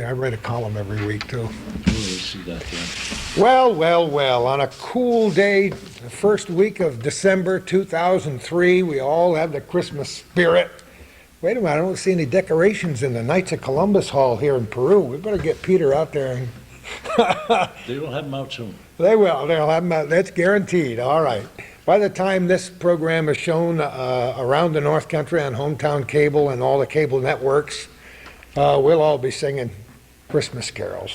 I write a column every week, too. Oh, I see that, yeah. Well, on a cool day, the first week of December 2003, we all have the Christmas spirit. Wait a minute, I don't see any decorations in the Knights of Columbus Hall here in Peru. We better get Peter out there. They will have them out soon. They will, they'll have them out, that's guaranteed, all right. By the time this program is shown around the North Country on Hometown Cable and all the cable networks, we'll all be singing Christmas carols.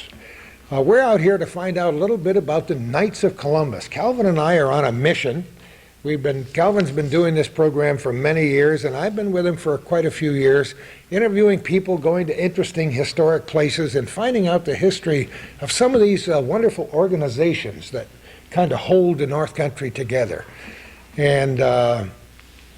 We're out here to find out a little bit about the Knights of Columbus. Calvin and I are on a mission. Calvin's been doing this program for many years, and I've been with him for quite a few years, interviewing people, going to interesting historic places, and finding out the history of some of these wonderful organizations that kind of hold the North Country together. And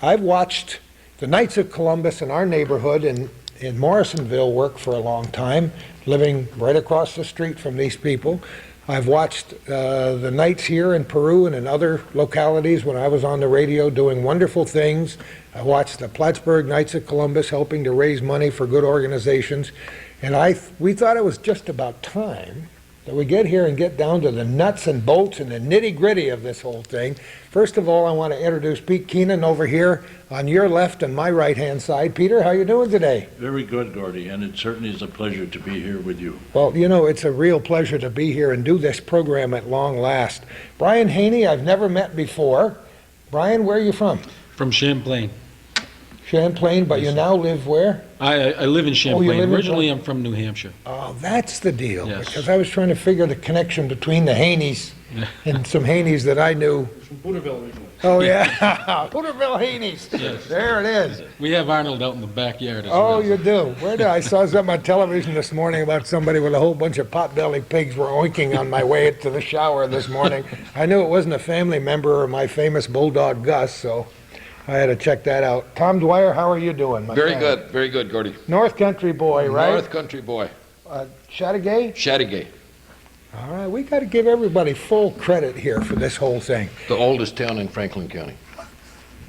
I've watched the Knights of Columbus in our neighborhood in Morrisonville work for a long time, living right across the street from these people. I've watched the Knights here in Peru and in other localities when I was on the radio doing wonderful things. I watched the Plattsburgh Knights of Columbus helping to raise money for good organizations. And we thought it was just about time that we get here and get down to the nuts and bolts and the nitty-gritty of this whole thing. First of all, I want to introduce Pete Keenan over here on your left and my right-hand side. Peter, how you doing today? Very good, Gordy, and it certainly is a pleasure to be here with you. Well, you know, it's a real pleasure to be here and do this program at long last. Brian Haney, I've never met before. Brian, where are you from? From Champlain. Champlain, but you now live where? I live in Champlain. live in Originally, I'm from New Hampshire. Oh, that's the deal. Yes. Because I was trying to figure the connection between the Haneys and some Haneys that I knew. From Booterville originally. Oh, yeah. Hooterville Haneys. Yes. There it is. We have Arnold out in the backyard as Oh, well. you do? I saw something on television this morning about somebody with a whole bunch of pot-bellied pigs were oinking on my way to the shower this morning. I knew it wasn't a family member or my famous bulldog Gus, so I had to check that out. Tom Dwyer, how are you doing, my friend? Very good, Gordy. North Country boy, right? North Country boy. Chattagay? Chattagay, All right, we got to give everybody full credit here for this whole thing. the oldest town in Franklin County.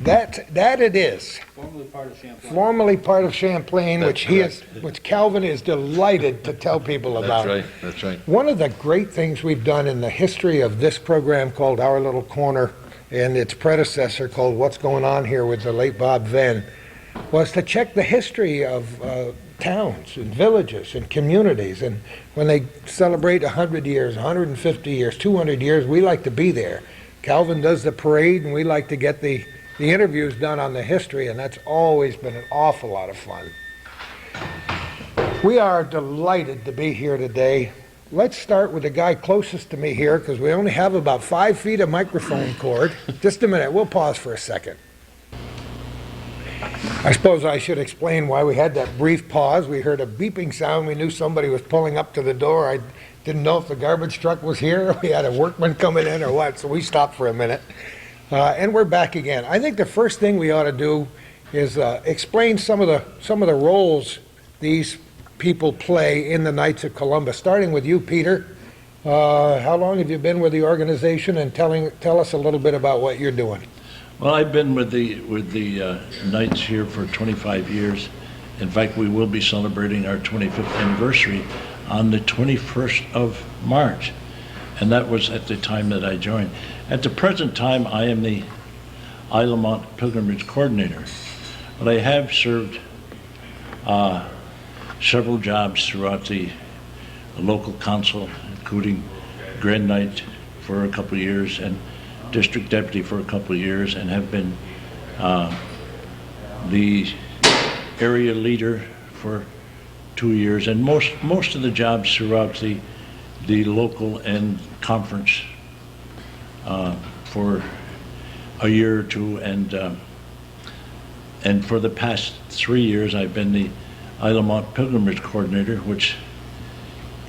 That it is. Formerly part of Champlain. Formerly part of Champlain, That's which Calvin is delighted to tell people about. That's right. One of the great things we've done in the history of this program called Our Little Corner and its predecessor called What's Going On Here with the late Bob Venn was to check the history of towns and villages and communities. And when they celebrate 100 years, 150 years, 200 years, we like to be there. Calvin does the parade, and we like to get the interviews done on the history, and that's always been an awful lot of fun. We are delighted to be here today. Let's start with the guy closest to me here, because we only have about 5 feet of microphone cord. Just a minute, we'll pause for a second. I suppose I should explain why we had that brief pause. We heard a beeping sound. We knew somebody was pulling up to the door. I didn't know if the garbage truck was here, we had a workman coming in or what, so we stopped for a minute. And we're back again. I think the first thing we ought to do is explain some of the roles these people play in the Knights of Columbus. Starting with you, Peter. How long have you been with the organization, and tell us a little bit about what you're doing? Well, I've been with the Knights here for 25 years. In fact, we will be celebrating our 25th anniversary on the 21st of March, and that was at the time that I joined. At the present time, I am the Isle of Mont Pilgrimage Coordinator, but I have served several jobs throughout the local council, including Grand Knight for a couple of years and District Deputy for a couple of years, and have been the area leader for 2 years, and most of the jobs throughout the local and conference for a year or two, and for the past 3 years I've been the Isle of Mont Pilgrimage Coordinator, which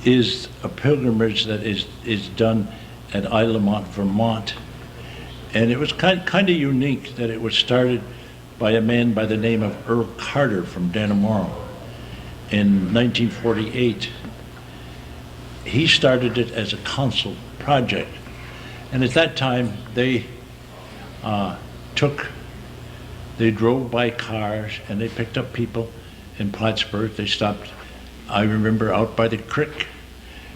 is a pilgrimage that is done at Isle of Mont, Vermont. And it was kind of unique that it was started by a man by the name of Earl Carter from Dannemora in 1948. He started it as a council project. And at that time, they drove by cars and they picked up people in Plattsburgh. They stopped I remember out by the creek.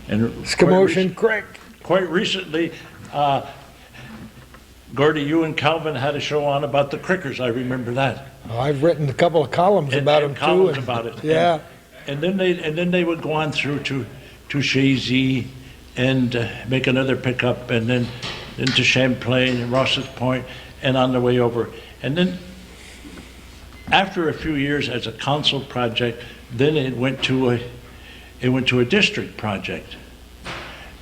And Scamotion Creek. quite recently, Gordy, you and Calvin had a show on about the crickers. I remember that. Oh, I've written a couple of columns And- about and them too. columns about it. Yeah. And then they would go on through to Shazy and make another pickup, and then into Champlain and Ross's Point, and on the way over. And then after a few years as a council project, then it went to a district project,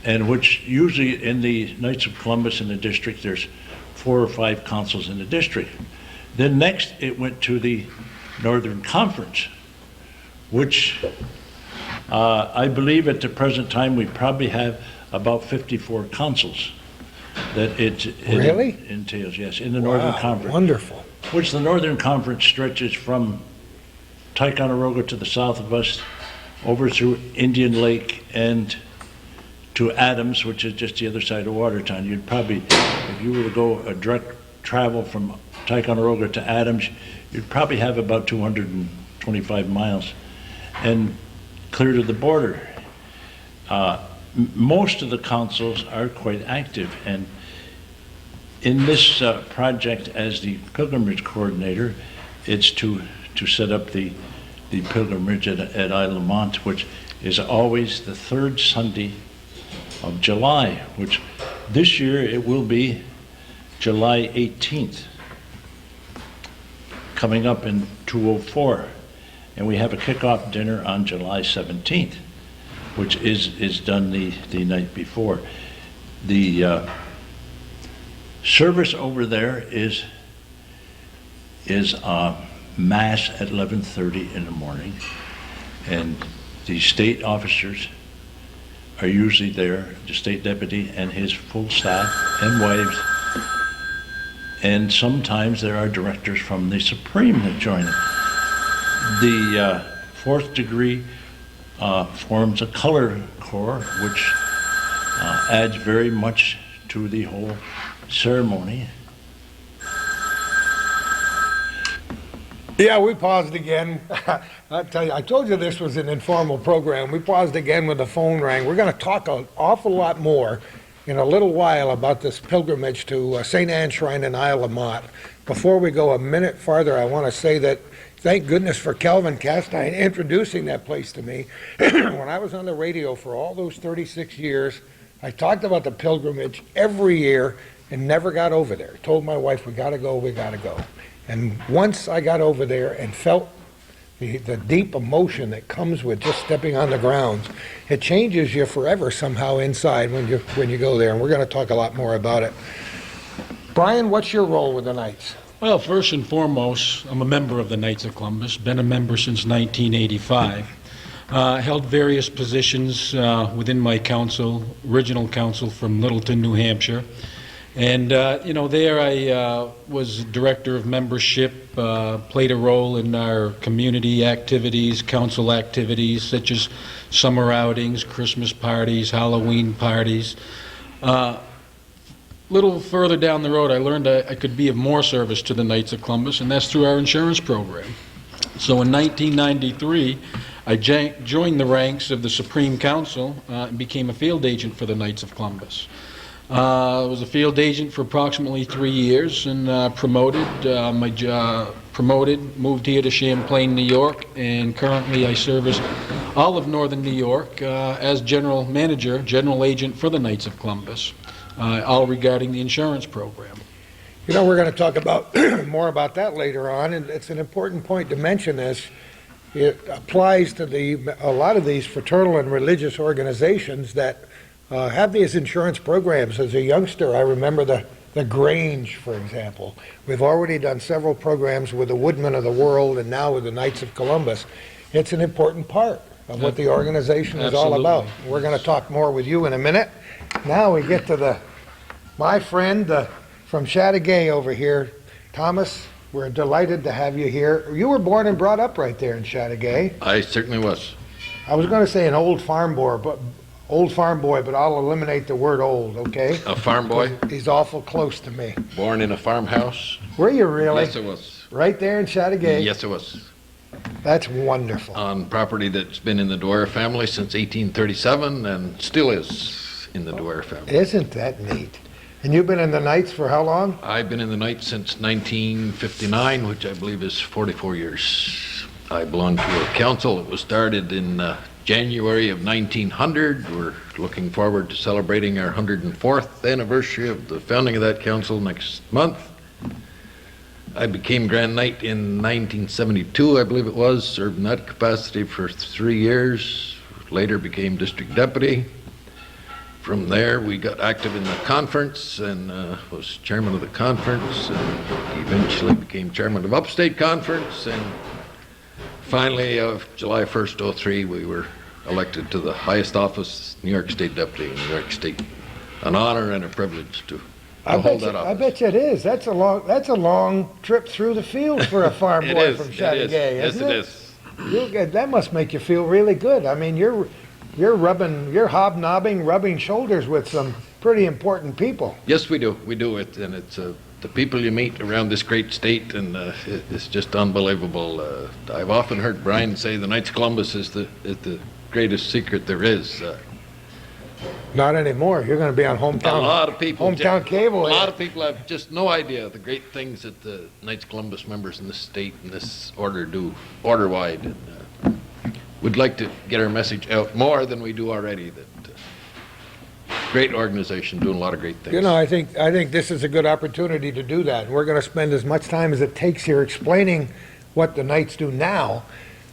and which usually in the Knights of Columbus in the district, there's 4 or 5 councils in the district. Then next it went to the Northern Conference, which I believe at the present time we probably have about 54 councils that it Really? entails, yes, in the Northern Wow, Conference. wonderful. Which the Northern Conference stretches from Ticonderoga to the south of us, over through Indian Lake and to Adams, which is just the other side of Watertown. You'd probably, if you were to go a direct travel from Ticonderoga to Adams, you'd probably have about 225 miles. And clear to the border. Most of the councils are quite active, and in this project as the pilgrimage coordinator, it's to set up the pilgrimage at Isle of Mont, which is always the 3rd Sunday of July, which this year it will be July 18th, coming up in 204. And we have a kickoff dinner on July 17th, which is done the night before. The service over there is mass at 11:30 in the morning, and the state officers are usually there, the state deputy and his full staff and wives, and sometimes there are directors from the Supreme that join it. The 4th degree forms a color corps, which adds very much to the whole ceremony. Yeah, we paused again. I tell you, I told you this was an informal program. We paused again when the phone rang. We're going to talk an awful lot more in a little while about this pilgrimage to St. Anne's Shrine in Isle of Mont. Before we go a minute farther, I want to say that thank goodness for Kelvin Castine introducing that place to me. When I was on the radio for all those 36 years, I talked about the pilgrimage every year and never got over there. I told my wife, we got to go, we got to go. And once I got over there and felt the deep emotion that comes with just stepping on the grounds, it changes you forever somehow inside when you go there, and we're going to talk a lot more about it. Brian, what's your role with the Knights? Well, first and foremost, I'm a member of the Knights of Columbus, been a member since 1985. Held various positions within my council, original council from Littleton, New Hampshire. And, there I was director of membership, played a role in our community activities, council activities, such as summer outings, Christmas parties, Halloween parties. Little further down the road, I learned I could be of more service to the Knights of Columbus, and that's through our insurance program. So in 1993, I joined the ranks of the Supreme Council and became a field agent for the Knights of Columbus. I was a field agent for approximately 3 years and promoted, moved here to Champlain, New York, and currently I service all of northern New York as general manager, general agent for the Knights of Columbus, all regarding the insurance program. You know, we're going to talk about more about that later on, and it's an important point to mention as it applies to a lot of these fraternal and religious organizations that have these insurance programs. As a youngster, I remember the Grange, for example. We've already done several programs with the Woodmen of the World and now with the Knights of Columbus. It's an important part of what the organization is all about. We're going to talk more with you in a minute. Now we get to my friend from Chateauguay over here, Thomas. We're delighted to have you here. You were born and brought up right there in Chateauguay. I certainly was. I was going to say an old farm boy, but I'll eliminate the word old, okay? A farm boy, He's awful close to me. born in a farmhouse. Were you really? Yes, I was. Right there in Chateauguay? Yes, I was. That's wonderful. on property that's been in the Dwyer family since 1837 and still is in the Dwyer family. Isn't that neat? And you've been in the Knights for how long? I've been in the Knights since 1959, which I believe is 44 years. I belong to a council. It was started in January of 1900. We're looking forward to celebrating our 104th anniversary of the founding of that council next month. I became Grand Knight in 1972, I believe it was, served in that capacity for 3 years, later became district deputy. From there, we got active in the conference and was chairman of the conference, and eventually became chairman of Upstate Conference, and finally, July 1st, 03, we were elected to the highest office, New York State Deputy in New York State. An honor and a privilege to hold that office. I bet you it is. That's a long trip through the field for a farm It boy is, from it is. Chateauguay, Yes, isn't it it? is. That must make you feel really good. I mean, you're hobnobbing, rubbing shoulders with some pretty important people. Yes, we do. We do it, and it's the people you meet around this great state, and it's just unbelievable. I've often heard Brian say the Knights of Columbus is the greatest secret there is. Not anymore. You're going to be on A hometown. lot of people, Hometown cable. a lot of people have just no idea the great things that the Knights of Columbus members in this state and this order do order-wide. And, we'd like to get our message out more than we do already. That great organization doing a lot of great things. You know, I think this is a good opportunity to do that. We're going to spend as much time as it takes here explaining what the Knights do now,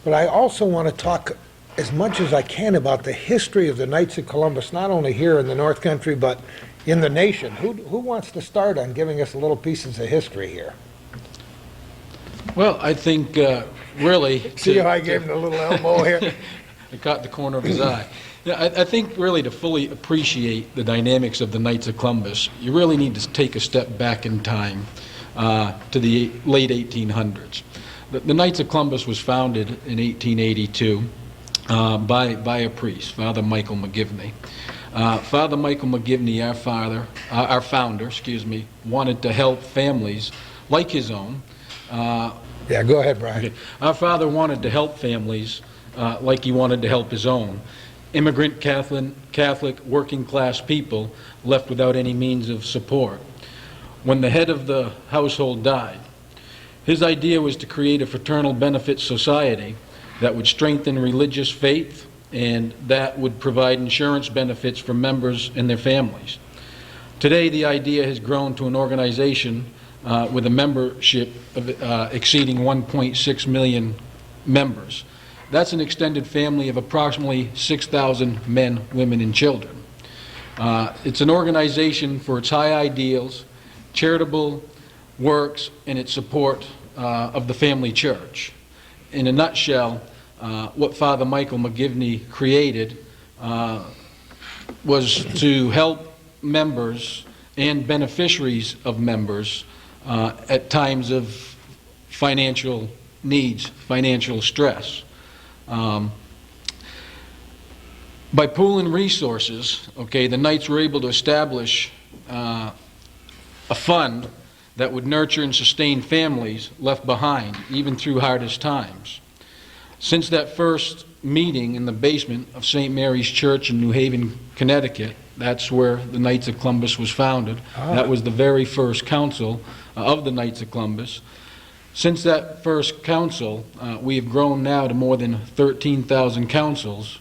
but I also want to talk as much as I can about the history of the Knights of Columbus, not only here in the North Country, but in the nation. Who wants to start on giving us a little pieces of history here? Well, I think really... See how I gave him a little elbow here? I caught the corner of his eye. Yeah, I think really to fully appreciate the dynamics of the Knights of Columbus, you really need to take a step back in time to the late 1800s. The Knights of Columbus was founded in 1882 by a priest, Father Michael McGivney. Father Michael McGivney, our founder, wanted to help families like his own. Yeah, go ahead, Brian. Okay. Our father wanted to help families like he wanted to help his own. Immigrant Catholic working class people left without any means of support. When the head of the household died, his idea was to create a fraternal benefit society that would strengthen religious faith and that would provide insurance benefits for members and their families. Today, the idea has grown to an organization with a membership of, exceeding 1.6 million members. That's an extended family of approximately 6,000 men, women, and children. It's an organization for its high ideals, charitable works, and its support of the family church. In a nutshell, what Father Michael McGivney created was to help members and beneficiaries of members at times of financial needs, financial stress. By pooling resources, the Knights were able to establish a fund that would nurture and sustain families left behind, even through hardest times. Since that first meeting in the basement of St. Mary's Church in New Haven, Connecticut, that's where the Knights of Columbus was founded. That was the very first council of the Knights of Columbus. Since that first council, we have grown now to more than 13,000 councils,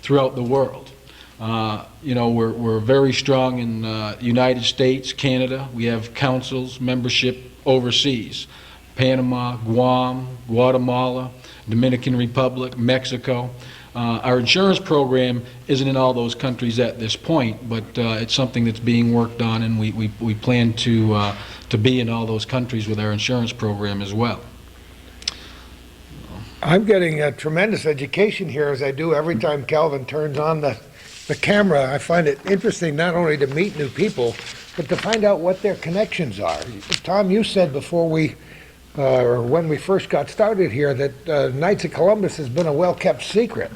throughout the world. We're very strong in the United States, Canada. We have councils, membership overseas. Panama, Guam, Guatemala, Dominican Republic, Mexico. Our insurance program isn't in all those countries at this point, but it's something that's being worked on, and we plan to be in all those countries with our insurance program as well. I'm getting a tremendous education here, as I do every time Calvin turns on the camera. I find it interesting not only to meet new people, but to find out what their connections are. Tom, you said before or when we first got started here, that Knights of Columbus has been a well-kept secret.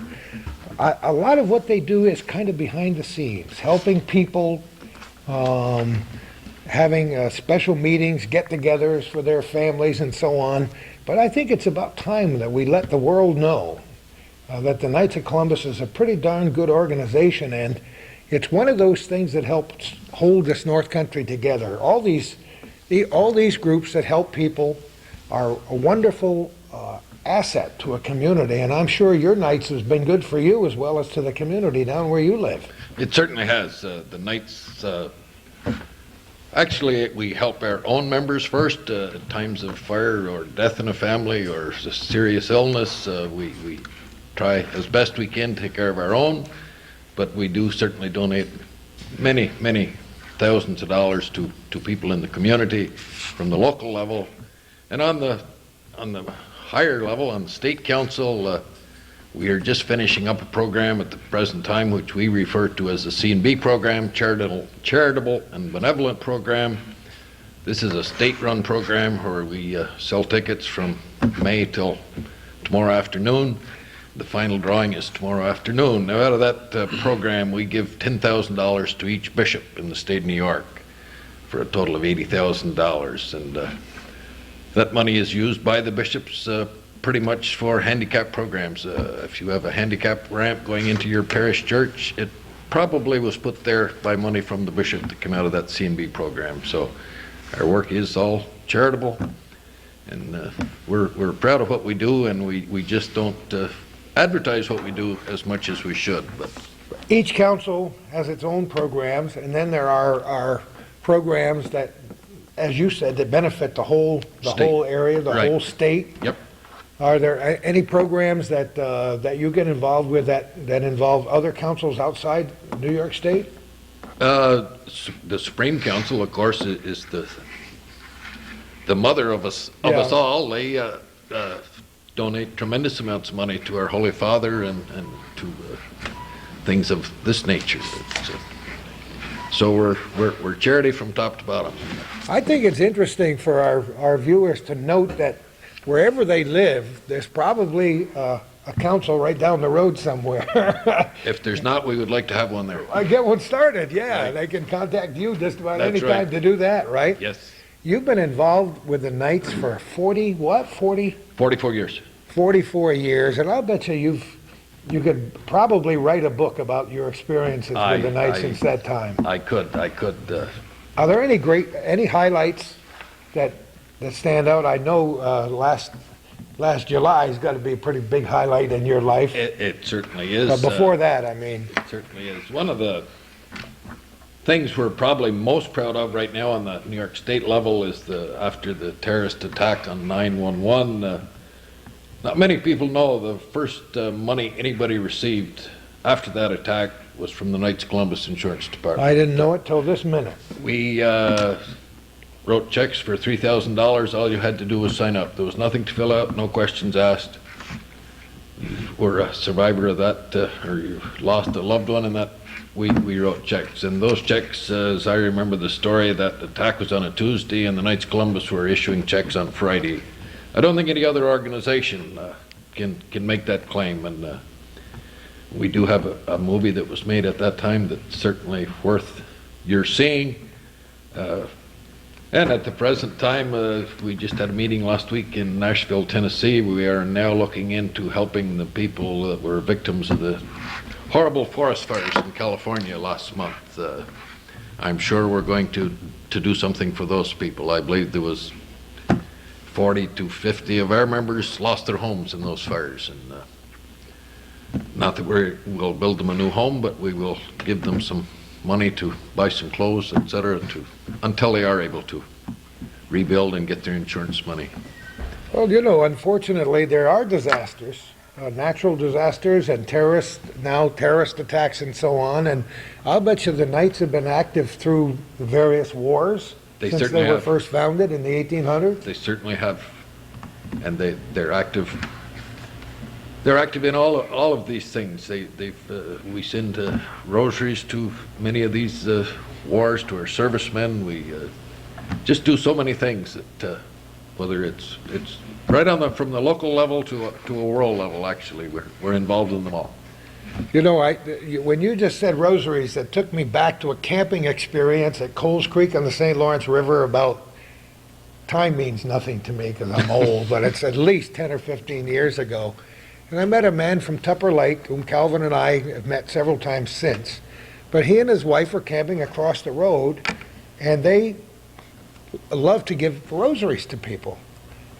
A lot of what they do is kind of behind the scenes, helping people, having special meetings, get-togethers for their families and so on. But I think it's about time that we let the world know that the Knights of Columbus is a pretty darn good organization, and it's one of those things that helps hold this North Country together. All these groups that help people are a wonderful asset to a community, and I'm sure your Knights has been good for you as well as to the community down where you live. It certainly has. The Knights, actually, we help our own members first at times of fire or death in a family or a serious illness. We try as best we can to take care of our own, but we do certainly donate many, many thousands of dollars to people in the community from the local level. And on the higher level, on the state council, we are just finishing up a program at the present time which we refer to as the C&B program, charitable and benevolent program. This is a state-run program where we sell tickets from May till tomorrow afternoon. The final drawing is tomorrow afternoon. Now, out of that program, we give $10,000 to each bishop in the state of New York for a total of $80,000. And that money is used by the bishops pretty much for handicap programs. If you have a handicap ramp going into your parish church, it probably was put there by money from the bishop that came out of that C&B program. So our work is all charitable, and we're proud of what we do, and we just don't advertise what we do as much as we should. But Each council has its own programs, and then there are programs that, as you said, that benefit the whole area, the Right. whole state. Yep. Are there any programs that you get involved with that involve other councils outside New York State? The Supreme Council, of course, is the mother of us Yeah. all. They donate tremendous amounts of money to our Holy Father and to things of this nature. So we're charity from top to bottom. I think it's interesting for our viewers to note that wherever they live, there's probably a council right down the road somewhere. If there's not, we would like to have one there. I get one started, yeah. Right. They can contact you just about That's any time right. to do that, right? Yes. You've been involved with the Knights for 44 years. 44 years, and I'll bet you could probably write a book about your experiences with the Knights since that time. I could. Are there any highlights that stand out? I know last July has got to be a pretty big highlight in your life. It certainly is. But before that, I mean, It certainly is. One of the things we're probably most proud of right now on the New York State level is after the terrorist attack on 9/11. Not many people know the first money anybody received after that attack was from the Knights of Columbus Insurance Department. I didn't know it till this minute. We wrote checks for $3,000. All you had to do was sign up. There was nothing to fill out, no questions asked. You were a survivor of that, or you lost a loved one, and that we wrote checks. And those checks, as I remember the story, that attack was on a Tuesday, and the Knights of Columbus were issuing checks on Friday. I don't think any other organization can make that claim, and we do have a movie that was made at that time that's certainly worth your seeing. And at the present time, we just had a meeting last week in Nashville, Tennessee. We are now looking into helping the people that were victims of the horrible forest fires in California last month. I'm sure we're going to do something for those people. I believe there was 40 to 50 of our members lost their homes in those fires. And not that we'll build them a new home, but we will give them some money to buy some clothes, etc., until they are able to rebuild and get their insurance money. Well, unfortunately, there are disasters, natural disasters and terrorist attacks and so on, and I'll bet you the Knights have been active through the various wars They since certainly they were have. first founded in the 1800s. They certainly have, and they're active. They're active in all of these things. We send rosaries to many of these wars to our servicemen. We just do so many things that whether it's right from the local level to a world level. Actually, we're involved in them all. You know, when you just said rosaries, it took me back to a camping experience at Coles Creek on the St. Lawrence River about, time means nothing to me because I'm old, but it's at least 10 or 15 years ago. And I met a man from Tupper Lake, whom Calvin and I have met several times since. But he and his wife were camping across the road, and they love to give rosaries to people.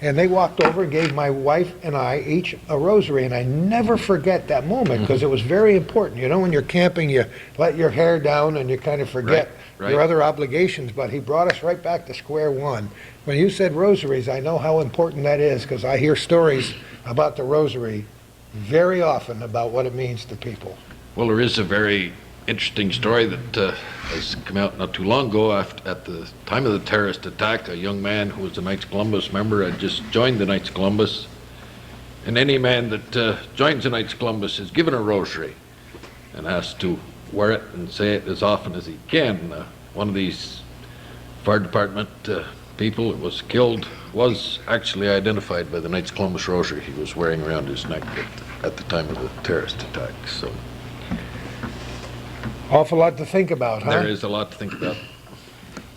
And they walked over and gave my wife and I each a rosary, and I never forget that moment because it was very important. You know, when you're camping, you let your hair down and you kind of forget your other obligations, but he brought us right back to square one. When you said rosaries, I know how important that is because I hear stories about the rosary very often about what it means to people. Well, there is a very interesting story that has come out not too long ago. At the time of the terrorist attack, a young man who was a Knights of Columbus member had just joined the Knights of Columbus, and any man that joins the Knights of Columbus is given a rosary and has to wear it and say it as often as he can. One of these fire department people that was killed was actually identified by the Knights of Columbus rosary he was wearing around his neck at the time of the terrorist attack. So Awful lot to think about, huh? there is a lot to think about.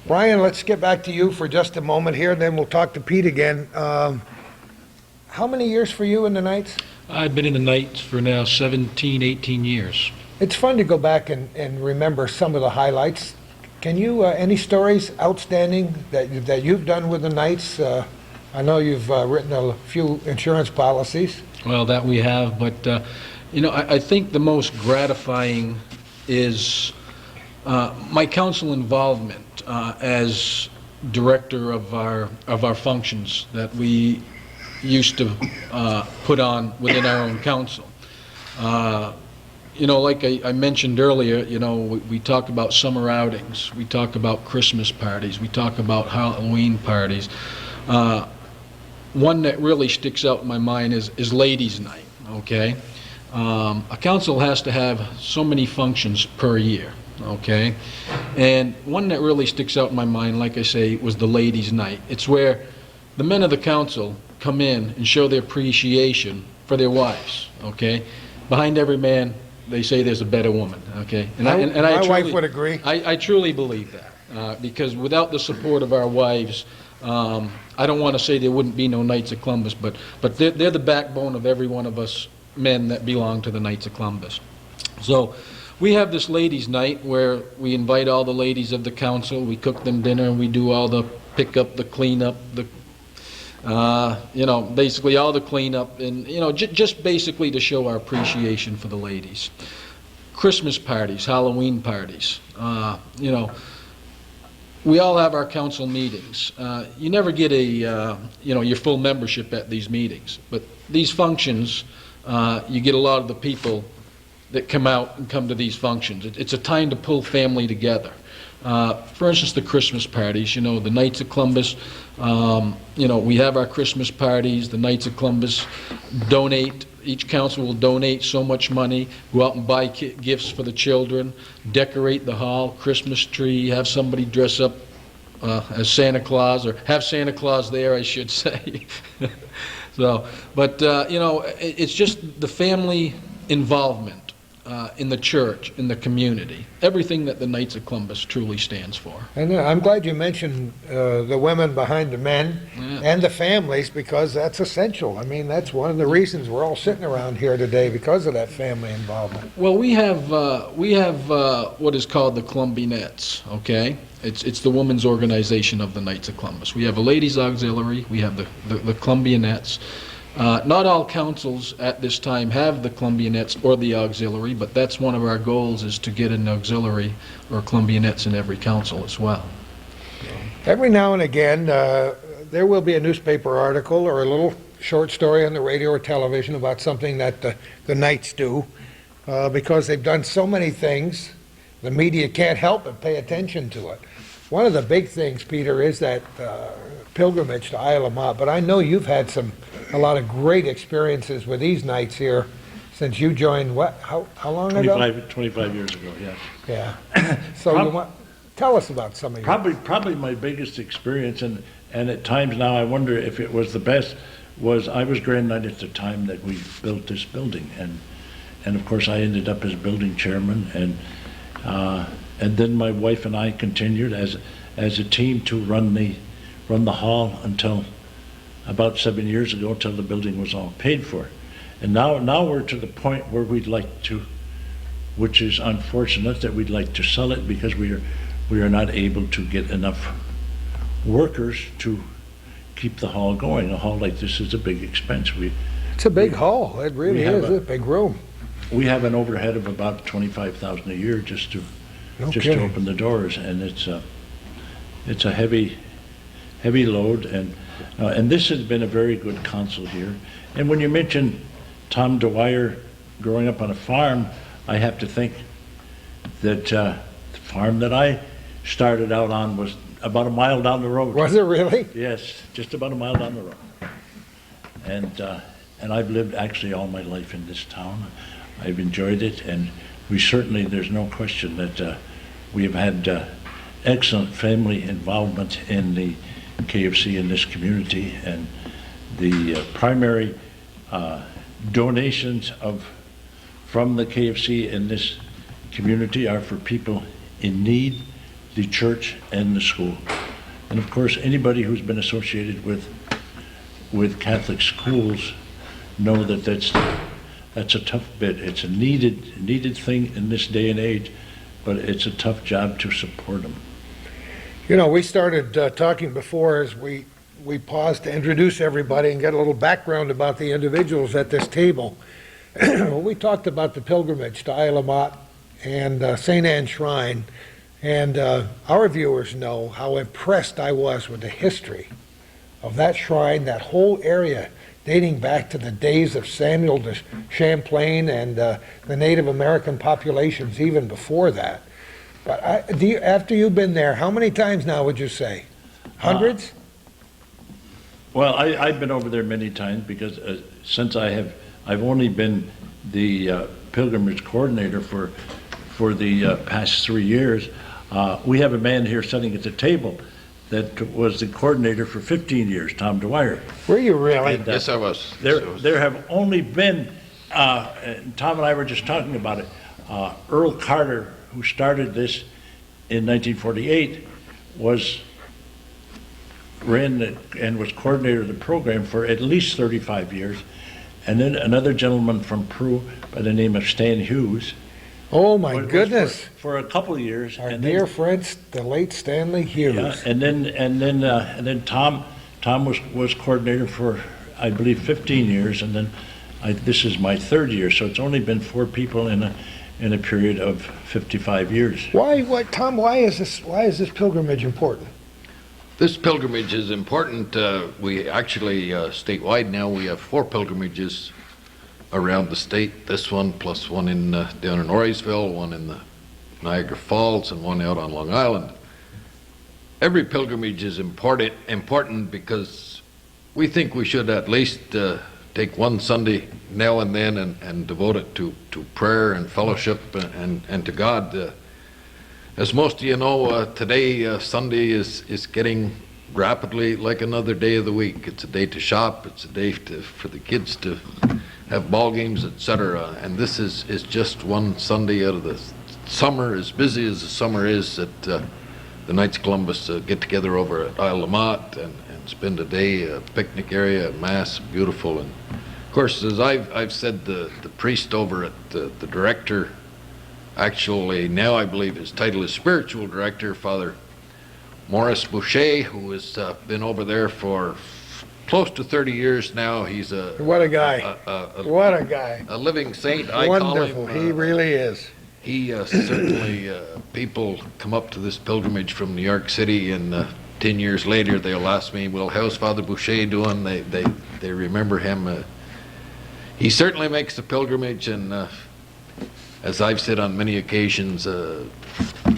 Brian, let's get back to you for just a moment here, then we'll talk to Pete again. How many years for you in the Knights? I've been in the Knights for now 17, 18 years. It's fun to go back and remember some of the highlights. Can you, any stories outstanding that you've done with the Knights? I know you've written a few insurance policies. Well, that we have, but, you know, I think the most gratifying is my council involvement as director of our functions that we used to put on within our own council. You know, like I mentioned earlier, you know, we talk about summer outings, we talk about Christmas parties, we talk about Halloween parties. One that really sticks out in my mind is Ladies' Night, okay? A council has to have so many functions per year, okay? And one that really sticks out in my mind, like I say, was the Ladies' Night. It's where the men of the council come in and show their appreciation for their wives, okay? Behind every man, they say there's a better woman, okay? And My wife would agree. I truly believe that, because without the support of our wives, I don't want to say there wouldn't be no Knights of Columbus, but they're the backbone of every one of us men that belong to the Knights of Columbus. So we have this ladies' night where we invite all the ladies of the council, we cook them dinner, and we do all the pickup, the cleanup, the you know, basically all the cleanup, and, you know, just basically to show our appreciation for the ladies. Christmas parties, Halloween parties, you know, we all have our council meetings. You never get a, you know, your full membership at these meetings, but these functions, you get a lot of the people that come out and come to these functions. It's a time to pull family together. For instance, the Christmas parties, you know, the Knights of Columbus, you know, we have our Christmas parties, the Knights of Columbus donate, each council will donate so much money, go out and buy gifts for the children, decorate the hall, Christmas tree, have somebody dress up as Santa Claus, or have Santa Claus there, I should say. So, but, you know, it's just the family involvement in the church, in the community, everything that the Knights of Columbus truly stands for. And I'm glad you mentioned the women behind the men and the families, because that's essential. I mean, that's one of the reasons we're all sitting around here today, because of that family involvement. Well, we have what is called the Columbianettes, okay? It's the women's organization of the Knights of Columbus. We have a ladies' auxiliary, we have the Columbianettes. Not all councils at this time have the Columbianettes or the auxiliary, but that's one of our goals, is to get an auxiliary or Columbianettes in every council as well. Every now and again, there will be a newspaper article or a little short story on the radio or television about something that the Knights do, because they've done so many things, the media can't help but pay attention to it. One of the big things, Peter, is that pilgrimage to Isle of Mont, but I know you've had a lot of great experiences with these Knights here since you joined, how long ago? 25 years ago, yes. Yeah. So tell us about some of your... Probably my biggest experience, and at times now I wonder if it was the best, was I was Grand Knight at the time that we built this building, of course I ended up as building chairman, and then my wife and I continued as a team to run the hall until about 7 years ago, until the building was all paid for. And now we're to the point where we'd like to, which is unfortunate, that we'd like to sell it because we are not able to get enough workers to keep the hall going. A hall like this is a big expense. It's a big hall. It really is a big room. We have an overhead of about $25,000 a year just to open the doors, and it's a heavy load, and this has been a very good council here. And when you mention Tom Dwyer growing up on a farm, I have to think that the farm that I started out on was about a mile down the road. Was it really? Yes, just about a mile down the road. And I've lived actually all my life in this town. I've enjoyed it, and there's no question that we have had excellent family involvement in the KFC in this community, and the primary donations from the KFC in this community are for people in need, the church, and the school. And of course, anybody who's been associated with Catholic schools know that that's a tough bit. It's a needed thing in this day and age, but it's a tough job to support them. You know, we started talking before as we paused to introduce everybody and get a little background about the individuals at this table. We talked about the pilgrimage to Isle of Mott and St. Anne's Shrine, and our viewers know how impressed I was with the history of that shrine, that whole area dating back to the days of Samuel de Champlain and the Native American populations even before that. But after you've been there, how many times now would you say? Hundreds? Well, I've been over there many times because since I've only been the pilgrimage coordinator for the past 3 years. We have a man here sitting at the table that was the coordinator for 15 years, Tom Dwyer. Were you really? Yes, I was. There have only been, Tom and I were just talking about it, Earl Carter, who started this in 1948, ran and was coordinator of the program for at least 35 years. And then another gentleman from Peru by the name of Stan Hughes. Oh my goodness! For a couple of years. Our dear friend, the late Stanley Hughes. Yeah, and then Tom was coordinator for, I believe, 15 years, and then this is my third year. So it's only been 4 people in a period of 55 years. Tom? Why is this pilgrimage important? This pilgrimage is important. We actually, statewide now, we have 4 pilgrimages around the state. This one, plus one down in Orisville, one in the Niagara Falls, and one out on Long Island. Every pilgrimage is important because we think we should at least take one Sunday now and then and devote it to prayer and fellowship and to God. As most of you know, today, Sunday is getting rapidly like another day of the week. It's a day to shop, it's a day for the kids to have ball games, etc. And this is just one Sunday out of the summer, as busy as the summer is, that the Knights of Columbus get together over at Isle of Mott and spend a day, a picnic area, Mass, beautiful. And of course, as I've said, the priest over at the director, actually, now I believe his title is spiritual director, Father Maurice Boucher, who has been over there for close to 30 years now. He's what a guy! What a guy! A living saint, I Wonderful. call him. He really is. He certainly, people come up to this pilgrimage from New York City, and 10 years later they'll ask me, well, how's Father Boucher doing? They remember him. He certainly makes the pilgrimage, and as I've said on many occasions,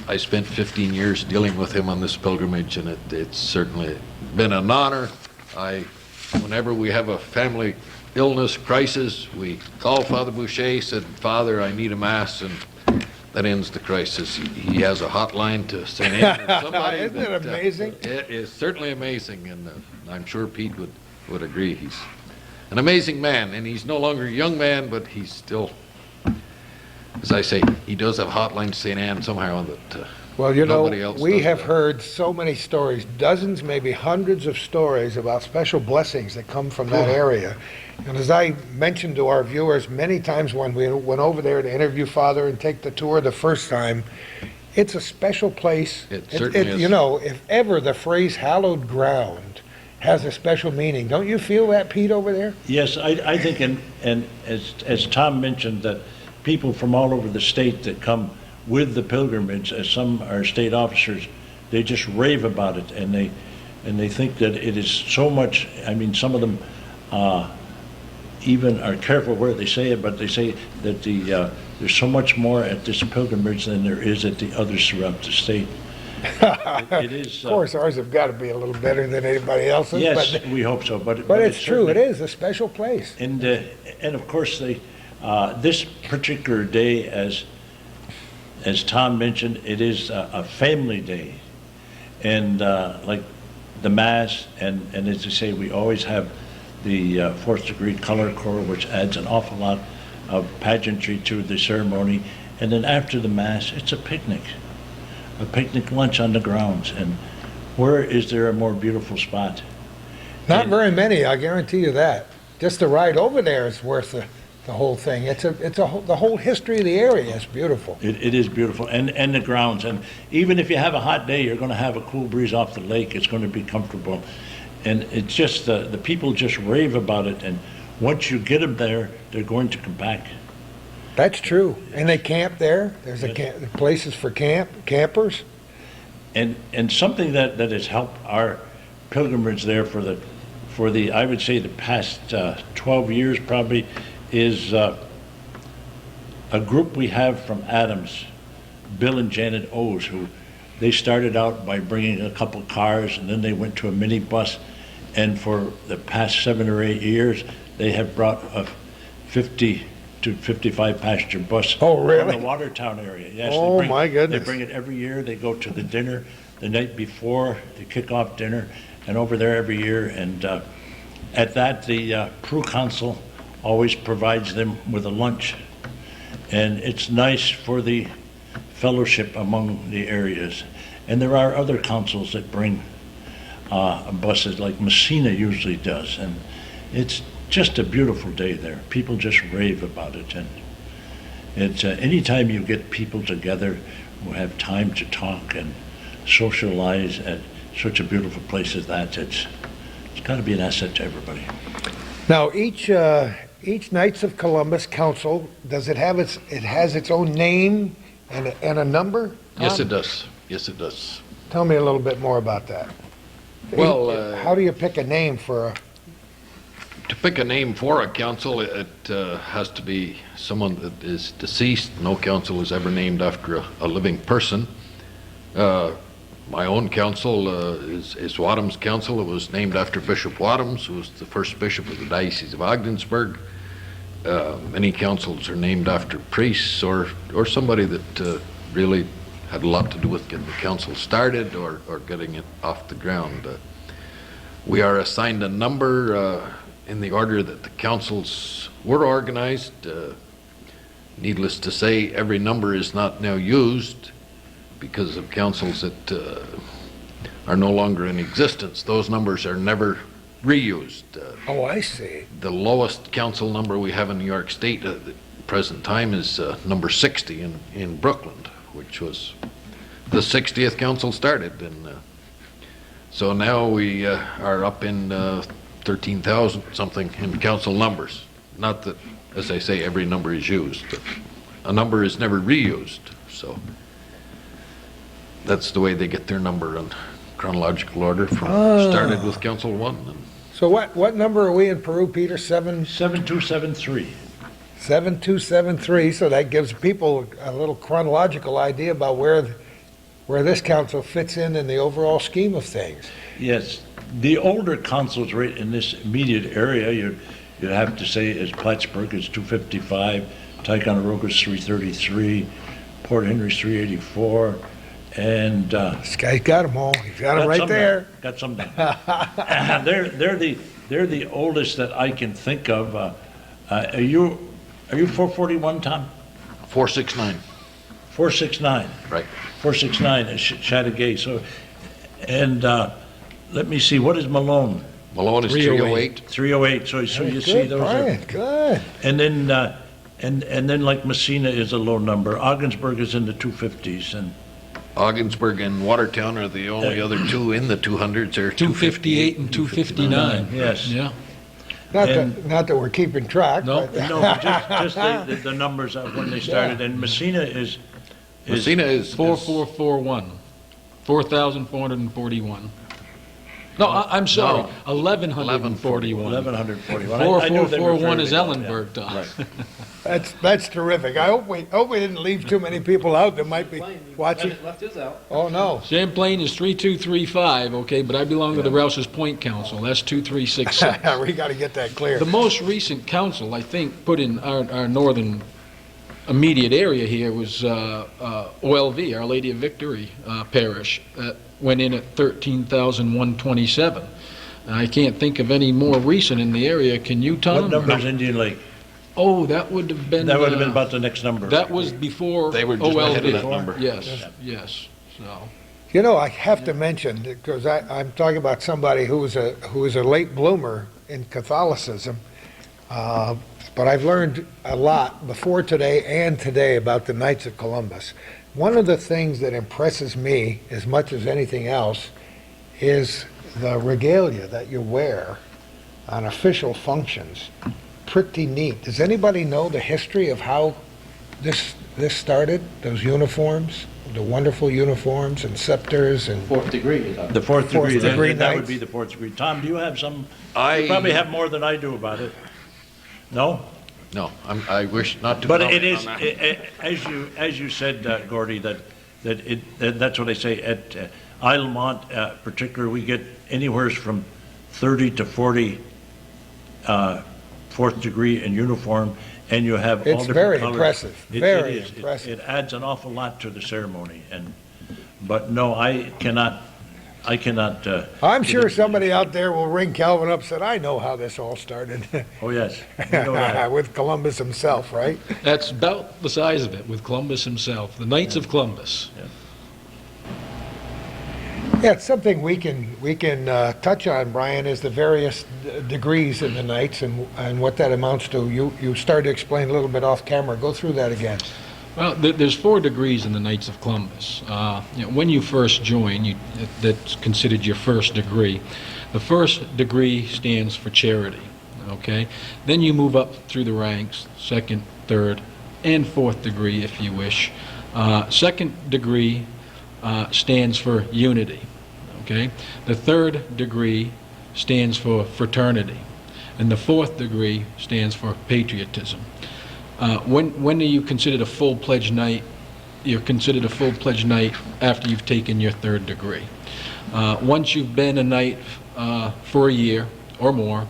I spent 15 years dealing with him on this pilgrimage, and it's certainly been an honor. Whenever we have a family illness crisis, we call Father Boucher, said, Father, I need a Mass, and that ends the crisis. He has a hotline to St. Anne or somebody. Isn't it amazing? It is certainly amazing, and I'm sure Pete would agree. He's an amazing man, and he's no longer a young man, but he's still As I say, he does have hotline to St. Anne somehow that Well, you know, nobody else we does have that. heard so many stories, dozens, maybe hundreds of stories about special blessings that come from that area. And as I mentioned to our viewers many times when we went over there to interview Father and take the tour the first time, it's a special place. It certainly is. You know, if ever the phrase hallowed ground has a special meaning, don't you feel that, Pete, over there? Yes, I think, and as Tom mentioned, that people from all over the state that come with the pilgrimage, as some are state officers, they just rave about it, and they think that it is so much. I mean, some of them even are careful where they say it, but they say that there's so much more at this pilgrimage than there is at the others throughout the state. It is. Of course, ours have got to be a little better than anybody else's. Yes, but, we hope so, but it's true. It certainly- is a special place. And of course, this particular day, as Tom mentioned, it is a family day. And like the Mass, and as I say, we always have the fourth degree color corps, which adds an awful lot of pageantry to the ceremony. And then after the Mass, it's a picnic lunch on the grounds. And where is there a more beautiful spot? Not And- very many, I guarantee you that. Just the ride over there is worth the whole thing. The whole history of the area is beautiful. It is beautiful, and the grounds. And even if you have a hot day, you're going to have a cool breeze off the lake. It's going to be comfortable. And it's just, the people just rave about it. And once you get them there, they're going to come back. That's true. And they camp there. There's places for campers. And something that has helped our pilgrimage there for the I would say the past 12 years probably is a group we have from Adams, Bill and Janet O's, who they started out by bringing a couple cars, and then they went to a minibus, and for the past 7 or 8 years they have brought a 50 to 55 passenger bus Oh, really? from the Watertown area. Yes, Oh, my goodness. They bring it every year. They go to the dinner the night before the kickoff dinner, and over there every year. And at that, the proconsul always provides them with a lunch, and it's nice for the fellowship among the areas. And there are other councils that bring buses, like Messina usually does, and it's just a beautiful day there. People just rave about it, and it's anytime you get people together who have time to talk and socialize at such a beautiful place as that, it's got to be an asset to everybody. Now, each Knights of Columbus Council, does it has its own name and a number? Yes, Tom? it does. Yes, it does. Tell me a little bit more about that. Well, How do you pick a name for to pick a name for a council, it has to be someone that is deceased. No council is ever named after a living person. My own council is Wadham's Council. It was named after Bishop Wadhams, who was the first bishop of the Diocese of Ogdensburg. Many councils are named after priests or somebody that really had a lot to do with getting the council started or getting it off the ground. We are assigned a number in the order that the councils were organized. Needless to say, every number is not now used because of councils that are no longer in existence. Those numbers are never reused. Oh, I see. The lowest council number we have in New York State at the present time is number 60 in Brooklyn, which was the 60th council started. And so now we are up in 13,000 something in council numbers. Not that, as I say, every number is used, but a number is never reused. So that's the way they get their number in chronological order. Started with Council 1. And So what number are we in Peru, Peter? 7273. 7273, so that gives people a little chronological idea about where this council fits in the overall scheme of things. Yes, the older councils right in this immediate area, you'd have to say, is Plattsburgh is 255, Ticonderoga is 333, Port Henry's 384, and This guy's got them all. He's got them right some there. down. Got some down. They're the oldest that I can think of. Are you 441, Tom? 469, 469. right. 469 is Chattagay. So, and let me see, what is Malone? Malone is 308. 308. So you see Good, those Brian, are, good. and then and then like Messina is a low number. Ogdensburg is in the 250s, and Ogdensburg and Watertown are the only other two in the 200s. They're 258 and 259. Yes. Yeah. Not that we're keeping track, No. but no, but just the numbers of when they started. And Messina is Messina is 4441. 4,441. No, I'm sorry, No. 1,141. 1141. I knew they were 4441 is fairly low, yeah. Ellenberg, Tom. Right. that's terrific. I hope we didn't leave too many people out that might be watching. Left his out. Oh, no. Champlain is 3235, okay, but I belong to the Rouse's Point Council. That's 2366. We got to get that clear. The most recent council, I think, put in our northern immediate area here was OLV, Our Lady of Victory Parish. That went in at 13,127. I can't think of any more recent in the area. Can you, Tom? What number is Indian Lake? Oh, that would have been... That would have been about the next number. That was before They were just OLV. ahead of that number. Yes, yes. So, You know, I have to mention, because I'm talking about somebody who was a late bloomer in Catholicism, but I've learned a lot before today and today about the Knights of Columbus. One of the things that impresses me as much as anything else is the regalia that you wear on official functions. Pretty neat. Does anybody know the history of how this started? Those uniforms, the wonderful uniforms and scepters and... Fourth degree. Is that The fourth degree. degree That would knights. be the fourth degree. Tom, do you have some? I- You probably have more than I do about it. No? No, I wish not to. But comment it is, on that. as you said, Gordy, that's what I say, at Islemont particularly, we get anywhere from 30 to 40 fourth degree in uniform, and you have all It's different very colors. impressive, It very is. impressive. It adds an awful lot to the ceremony, but no, I cannot. I'm sure somebody out there will ring Calvin up and say, I know how this all started. Oh, yes. You know that. With Columbus himself, right? that's about the size of it with Columbus himself, the Knights of Columbus. Yeah, it's something we can touch on, Brian, is the various degrees in the Knights and what that amounts to. You started to explain a little bit off camera. Go through that again. Well, there's 4 degrees in the Knights of Columbus. When you first join, that's considered your first degree. The first degree stands for charity, okay? Then you move up through the ranks, second, third, and fourth degree, if you wish. Second degree stands for unity, okay? The third degree stands for fraternity, and the fourth degree stands for patriotism. When are you considered a full-pledged knight? You're considered a full-pledged knight after you've taken your third degree. Once you've been a knight for a year or more,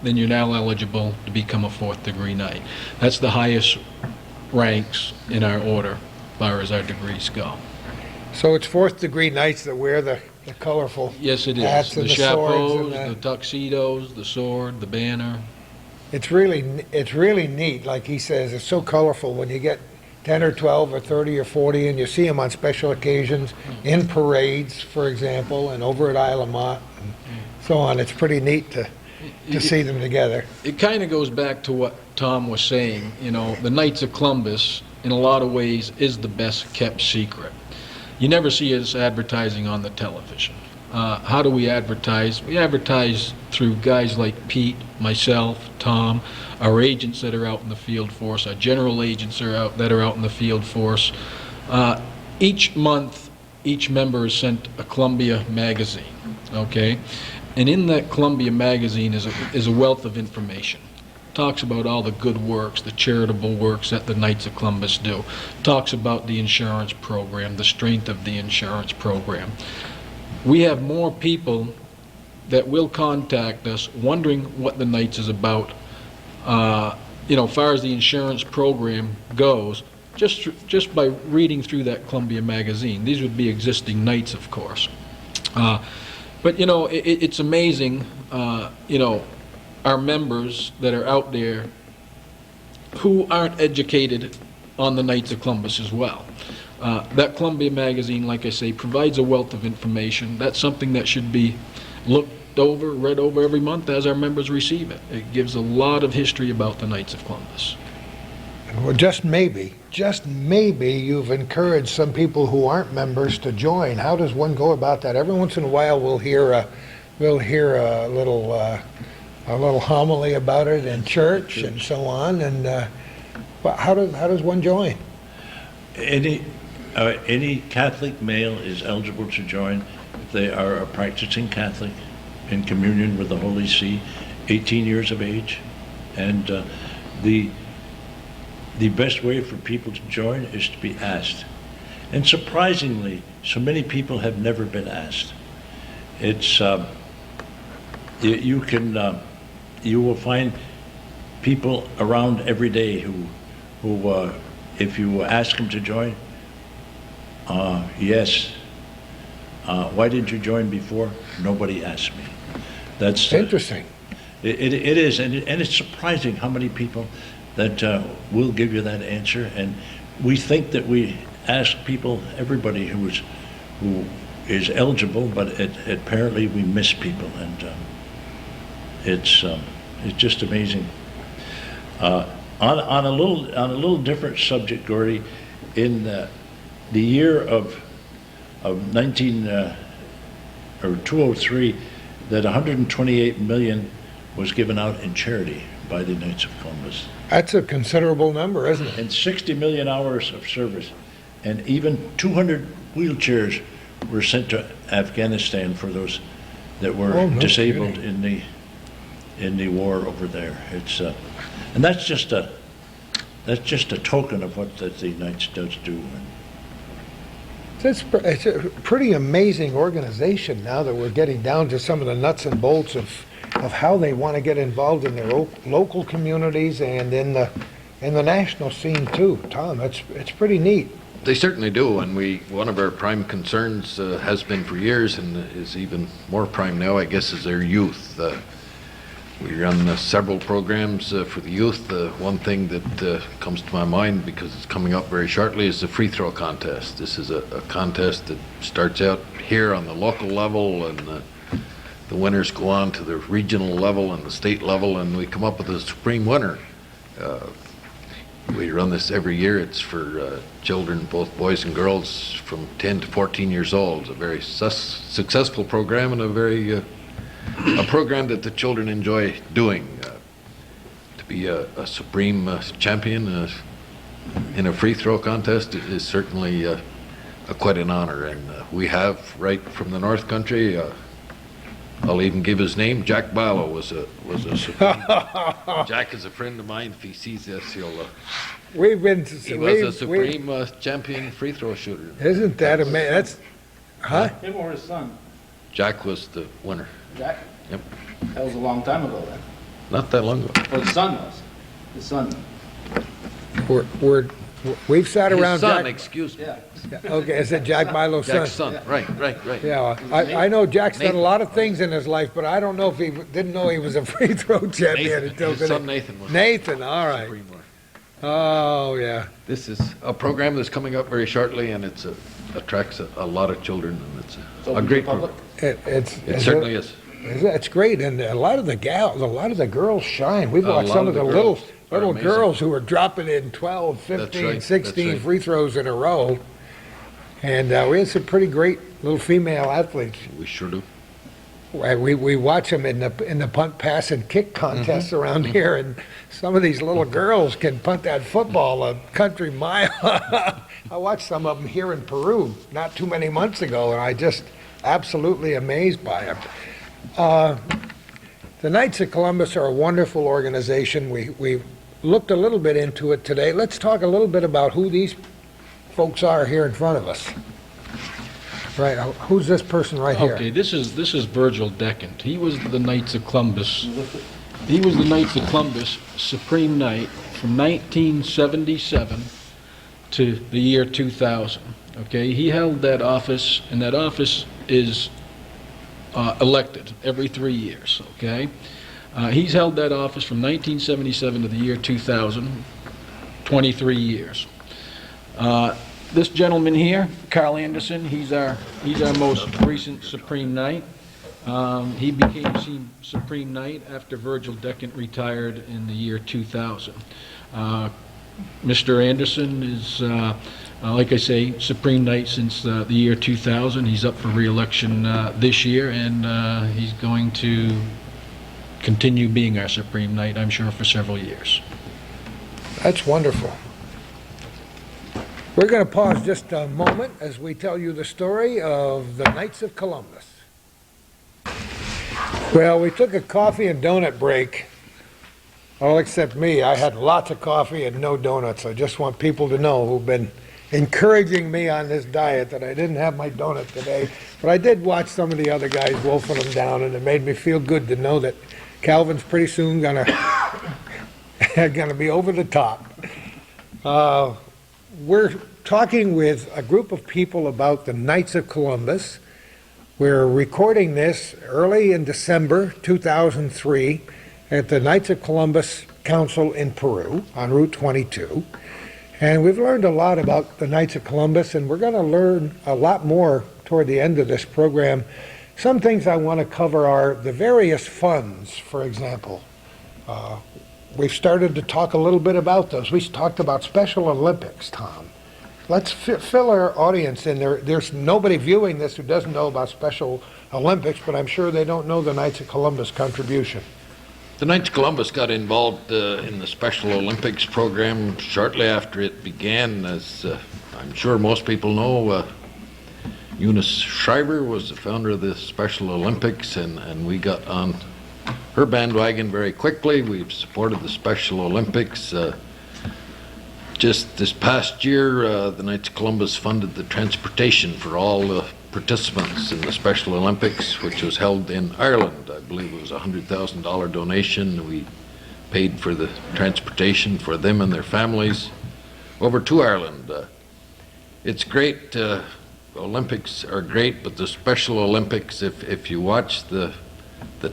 then you're now eligible to become a fourth degree knight. That's the highest ranks in our order, as far as our degrees go. So it's fourth degree Knights that wear the colorful Yes, it is. hats The and the swords chapeaus, and the tuxedos, the sword, the banner. It's really neat, like he says. It's so colorful when you get 10 or 12 or 30 or 40 and you see them on special occasions, in parades, for example, and over at Isle of Mont and so on. It's pretty neat to see them together. It kind of goes back to what Tom was saying. You know, the Knights of Columbus, in a lot of ways, is the best kept secret. You never see us advertising on the television. How do we advertise? We advertise through guys like Pete, myself, Tom, our agents that are out in the field force, our general agents that are out in the field force. Each month, each member is sent a Columbia magazine, okay? And in that Columbia magazine is a wealth of information. Talks about all the good works, the charitable works that the Knights of Columbus do. Talks about the insurance program, the strength of the insurance program. We have more people that will contact us wondering what the Knights is about, as far as the insurance program goes, just by reading through that Columbia magazine. These would be existing Knights, of course. But, it's amazing, our members that are out there who aren't educated on the Knights of Columbus as well. That Columbia magazine, like I say, provides a wealth of information. That's something that should be looked over, read over every month as our members receive it. It gives a lot of history about the Knights of Columbus. Well, just maybe you've encouraged some people who aren't members to join. How does one go about that? Every once in a while we'll hear a little homily about it in church and so on. And but how does one join? Any Catholic male is eligible to join if they are a practicing Catholic in communion with the Holy See, 18 years of age. And the best way for people to join is to be asked. And surprisingly, so many people have never been asked. It's you will find people around every day who if you ask them to join, yes. Why didn't you join before? Nobody asked me. That's Interesting. It is, and it's surprising how many people that will give you that answer. And we think that we ask people, everybody who is eligible, but apparently we miss people, and it's just amazing. On a little different subject, Gordy, in the year of 203, that 128 million was given out in charity by the Knights of Columbus. That's a considerable number, isn't it? And 60 million hours of service. And even 200 wheelchairs were sent to Afghanistan for those that were No disabled kidding. in the war over there. It's and that's just a token of what that the Knights does do. It's a pretty amazing organization now that we're getting down to some of the nuts and bolts of how they want to get involved in their local communities and in the national scene too. Tom, it's pretty neat. They certainly do, and one of our prime concerns has been for years, and is even more prime now, I guess, is their youth. We run several programs for the youth. One thing that comes to my mind, because it's coming up very shortly, is the free throw contest. This is a contest that starts out here on the local level, and the winners go on to the regional level and the state level, and we come up with a supreme winner. We run this every year. It's for children, both boys and girls, from 10 to 14 years old. It's a very successful program, and a program that the children enjoy doing. To be a supreme champion in a free throw contest is certainly quite an honor. And we have, right from the North Country, I'll even give his name. Jack Barlow was a supreme. Jack is a friend of mine. If he sees this, he was a supreme champion free throw shooter. Isn't that amazing? That's, huh? Him or his son? Jack was the winner. Jack? Yep. That was a long time ago then. Not that long ago. Or the son was. His son. We've sat His around son, Jack. excuse me. Yeah. Okay, is it Jack Milo's son? Jack's son. Right. Yeah, I know Jack's done a lot of things in his life, but I don't know if he didn't know he was a free throw champion Nathan. until His today. son Nathan was. Nathan, all right. Supreme winner. Oh, yeah. This is a program that's coming up very shortly, and it attracts a lot of children, and it's a great program. It certainly is. It's great, and a lot of the girls shine. We've A watched lot some of of the the little girls are amazing. girls who are dropping in 12, 15, right, 16 that's right. free throws in a row. And we had some pretty great little female athletes. We sure do. We watch them in the punt, pass, and kick contests Mm-hmm. around here, and some of these little girls can punt that football a country mile. I watched some of them here in Peru not too many months ago, and I just absolutely amazed by them. The Knights of Columbus are a wonderful organization. We looked a little bit into it today. Let's talk a little bit about who these folks are here in front of us. Right, who's this person right here? Okay, this is Virgil Decant. He was the Knights of Columbus. He was the Knights of Columbus Supreme Knight from 1977 to the year 2000. Okay, he held that office, and that office is elected every 3 years. Okay, he's held that office from 1977 to the year 2000, 23 years. This gentleman here, Carl Anderson, he's our most recent Supreme Knight. He became Supreme Knight after Virgil Decant retired in the year 2000. Mr. Anderson is, like I say, Supreme Knight since the year 2000. He's up for re-election this year, and he's going to continue being our Supreme Knight, I'm sure, for several years. That's wonderful. We're going to pause just a moment as we tell you the story of the Knights of Columbus. Well, we took a coffee and donut break. All except me. I had lots of coffee and no donuts. I just want people to know who've been encouraging me on this diet that I didn't have my donut today. But I did watch some of the other guys wolfing them down, and it made me feel good to know that Calvin's pretty soon gonna be over the top. We're talking with a group of people about the Knights of Columbus. We're recording this early in December 2003 at the Knights of Columbus Council in Peru on Route 22. And we've learned a lot about the Knights of Columbus, and we're going to learn a lot more toward the end of this program. Some things I want to cover are the various funds, for example. We've started to talk a little bit about those. We talked about Special Olympics, Tom. Let's fill our audience in there. There's nobody viewing this who doesn't know about Special Olympics, but I'm sure they don't know the Knights of Columbus contribution. The Knights of Columbus got involved in the Special Olympics program shortly after it began. As I'm sure most people know, Eunice Shriver was the founder of the Special Olympics, and we got on her bandwagon very quickly. We've supported the Special Olympics. Just this past year, the Knights of Columbus funded the transportation for all the participants in the Special Olympics, which was held in Ireland. I believe it was a $100,000 donation. We paid for the transportation for them and their families over to Ireland. It's great. Olympics are great, but the Special Olympics, if you watch the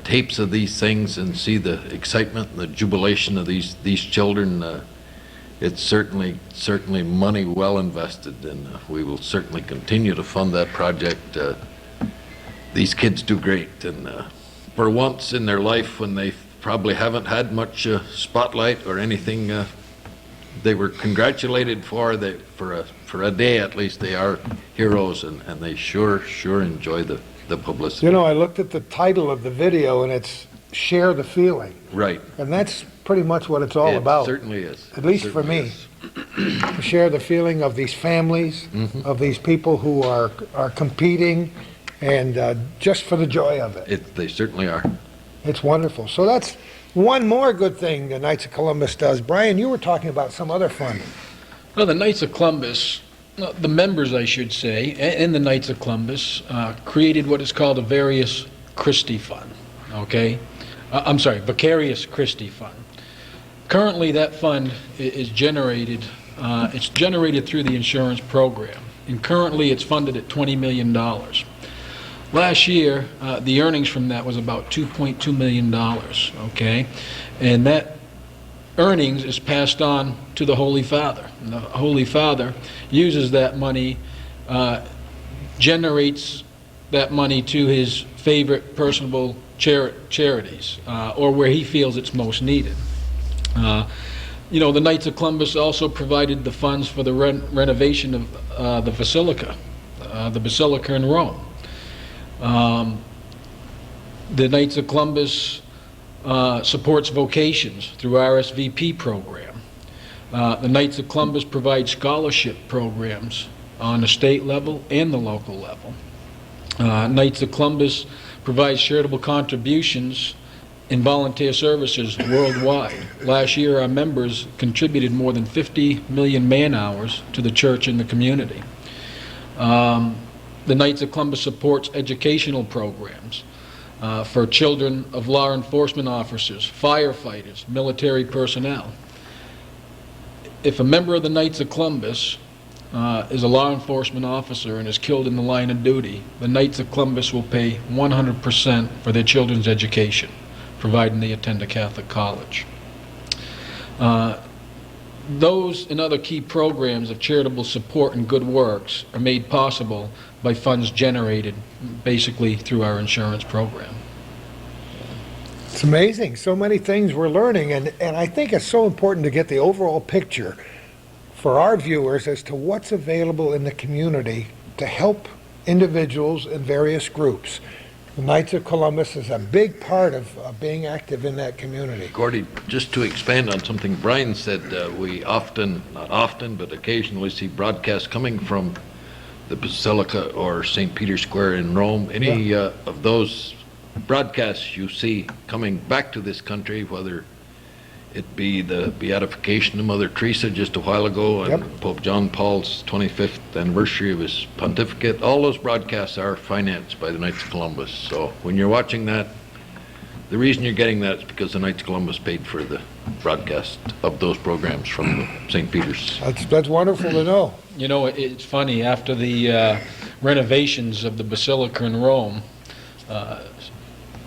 tapes of these things and see the excitement and the jubilation of these children, it's certainly money well invested, and we will certainly continue to fund that project. These kids do great, and for once in their life when they probably haven't had much spotlight or anything, they were congratulated for a day at least. They are heroes, and they sure enjoy the publicity. You know, I looked at the title of the video, and it's Share the Feeling. Right. And that's pretty much what it's all about. It certainly is. At least for me. To share the feeling of these families, of these people who are competing, and just for the joy of it. They certainly are. It's wonderful. So that's one more good thing the Knights of Columbus does. Brian, you were talking about some other funding. Well, the Knights of Columbus, the members, I should say, and the Knights of Columbus created what is called a Various Christi Fund, okay? Vicarious Christi Fund. Currently, that fund is generated, it's generated through the insurance program, and currently it's funded at $20 million. Last year, the earnings from that was about $2.2 million, okay? And that earnings is passed on to the Holy Father. And the Holy Father uses that money, generates that money to his favorite personable charities, or where he feels it's most needed. You know, the Knights of Columbus also provided the funds for the renovation of the Basilica in Rome. The Knights of Columbus supports vocations through RSVP program. The Knights of Columbus provide scholarship programs on the state level and the local level. Knights of Columbus provides charitable contributions in volunteer services worldwide. Last year, our members contributed more than 50 million man-hours to the church and the community. The Knights of Columbus supports educational programs for children of law enforcement officers, firefighters, military personnel. If a member of the Knights of Columbus is a law enforcement officer and is killed in the line of duty, the Knights of Columbus will pay 100% for their children's education, providing they attend a Catholic college. Those and other key programs of charitable support and good works are made possible by funds generated basically through our insurance program. It's amazing, so many things we're learning, and I think it's so important to get the overall picture for our viewers as to what's available in the community to help individuals and various groups. The Knights of Columbus is a big part of being active in that community. Gordy, just to expand on something Brian said, we often, not often, but occasionally see broadcasts coming from the Basilica or St. Peter's Square in Rome. Any of those broadcasts you see coming back to this country, whether it be the beatification of Mother Teresa just a while ago and Pope John Paul's 25th anniversary of his pontificate, all those broadcasts are financed by the Knights of Columbus. So when you're watching that, the reason you're getting that is because the Knights of Columbus paid for the broadcast of those programs from St. Peter's. That's wonderful to know. You know, it's funny, after the renovations of the Basilica in Rome,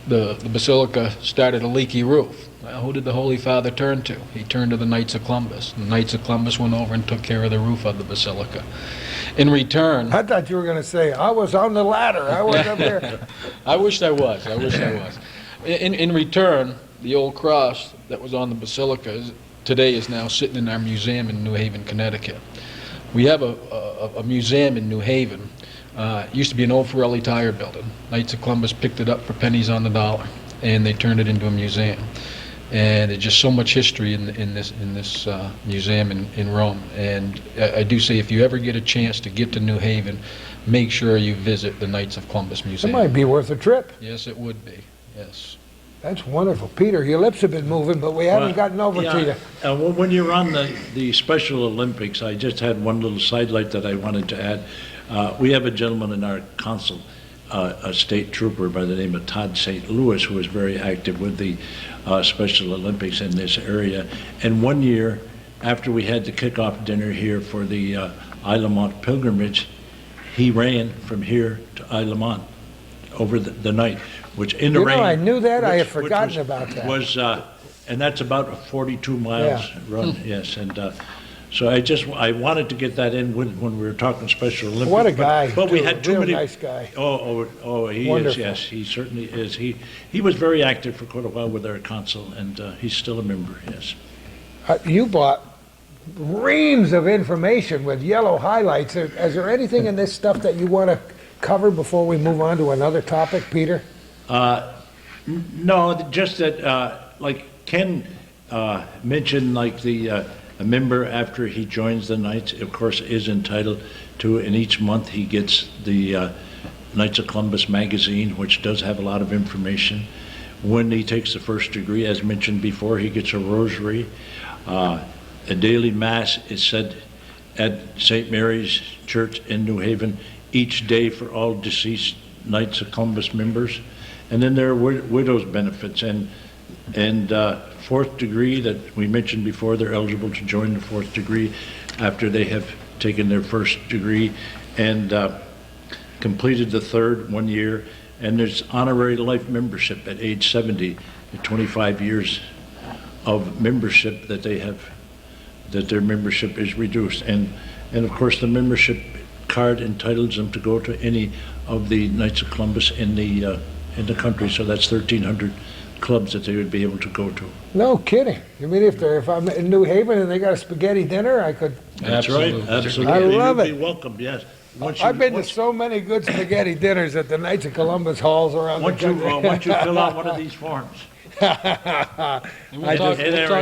the Basilica started a leaky roof. Well, who did the Holy Father turn to? He turned to the Knights of Columbus. The Knights of Columbus went over and took care of the roof of the Basilica. In return... I thought you were going to say, I was on the ladder, I was up there. I wish I was. In return, the old cross that was on the Basilica today is now sitting in our museum in New Haven, Connecticut. We have a museum in New Haven. It used to be an old Pirelli tire building. Knights of Columbus picked it up for pennies on the dollar, and they turned it into a museum. And there's just so much history in this museum in Rome. And I do say, if you ever get a chance to get to New Haven, make sure you visit the Knights of Columbus It Museum. might be worth a trip. Yes, it would be. Yes. That's wonderful. Peter, your lips have been moving, but we haven't gotten over to you. When you're on the Special Olympics, I just had one little sidelight that I wanted to add. We have a gentleman in our council, a state trooper by the name of Todd St. Louis, who was very active with the Special Olympics in this area. And one year, after we had the kickoff dinner here for the Isle Lamont pilgrimage, he ran from here to Isle Lamont over the night, which in the rain... I knew that. I had which forgotten about that. And that's about a 42 miles run, yes. And so I wanted to get that in when we were talking Special Olympics. What a guy. But we too. had too Real many... nice guy. Oh, he Wonderful. is, yes. He certainly is. He was very active for quite a while with our council, and he's still a member, yes. You bought reams of information with yellow highlights. Is there anything in this stuff that you want to cover before we move on to another topic, Peter? No, just that, like Ken mentioned, like a member after he joins the Knights, of course, is entitled to, and each month he gets the Knights of Columbus magazine, which does have a lot of information. When he takes the first degree, as mentioned before, he gets a rosary. A daily mass is said at St. Mary's Church in New Haven each day for all deceased Knights of Columbus members. And then there are widows' benefits and fourth degree that we mentioned before. They're eligible to join the fourth degree after they have taken their first degree and completed the third 1 year. And there's honorary life membership at age 70, at 25 years of membership that they have, that their membership is reduced. And of course the membership card entitles them to go to any of the Knights of Columbus in the country. So that's 1,300 clubs that they would be able to go to. No kidding. You mean if I'm in New Haven and they got a spaghetti dinner, I could... That's right, absolutely. I love You'd it. be welcome, yes. I've been to so many good spaghetti dinners at the Knights of Columbus halls around the country. Once you fill out one of these forms. And we'll talk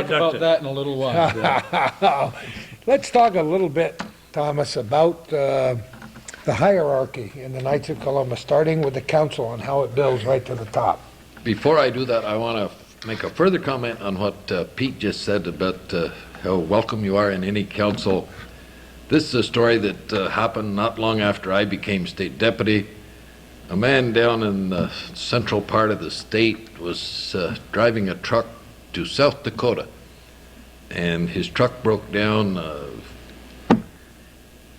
about that in a little while. Let's talk a little bit, Thomas, about the hierarchy in the Knights of Columbus, starting with the council and how it builds right to the top. Before I do that, I want to make a further comment on what Pete just said about how welcome you are in any council. This is a story that happened not long after I became state deputy. A man down in the central part of the state was driving a truck to South Dakota, and his truck broke down.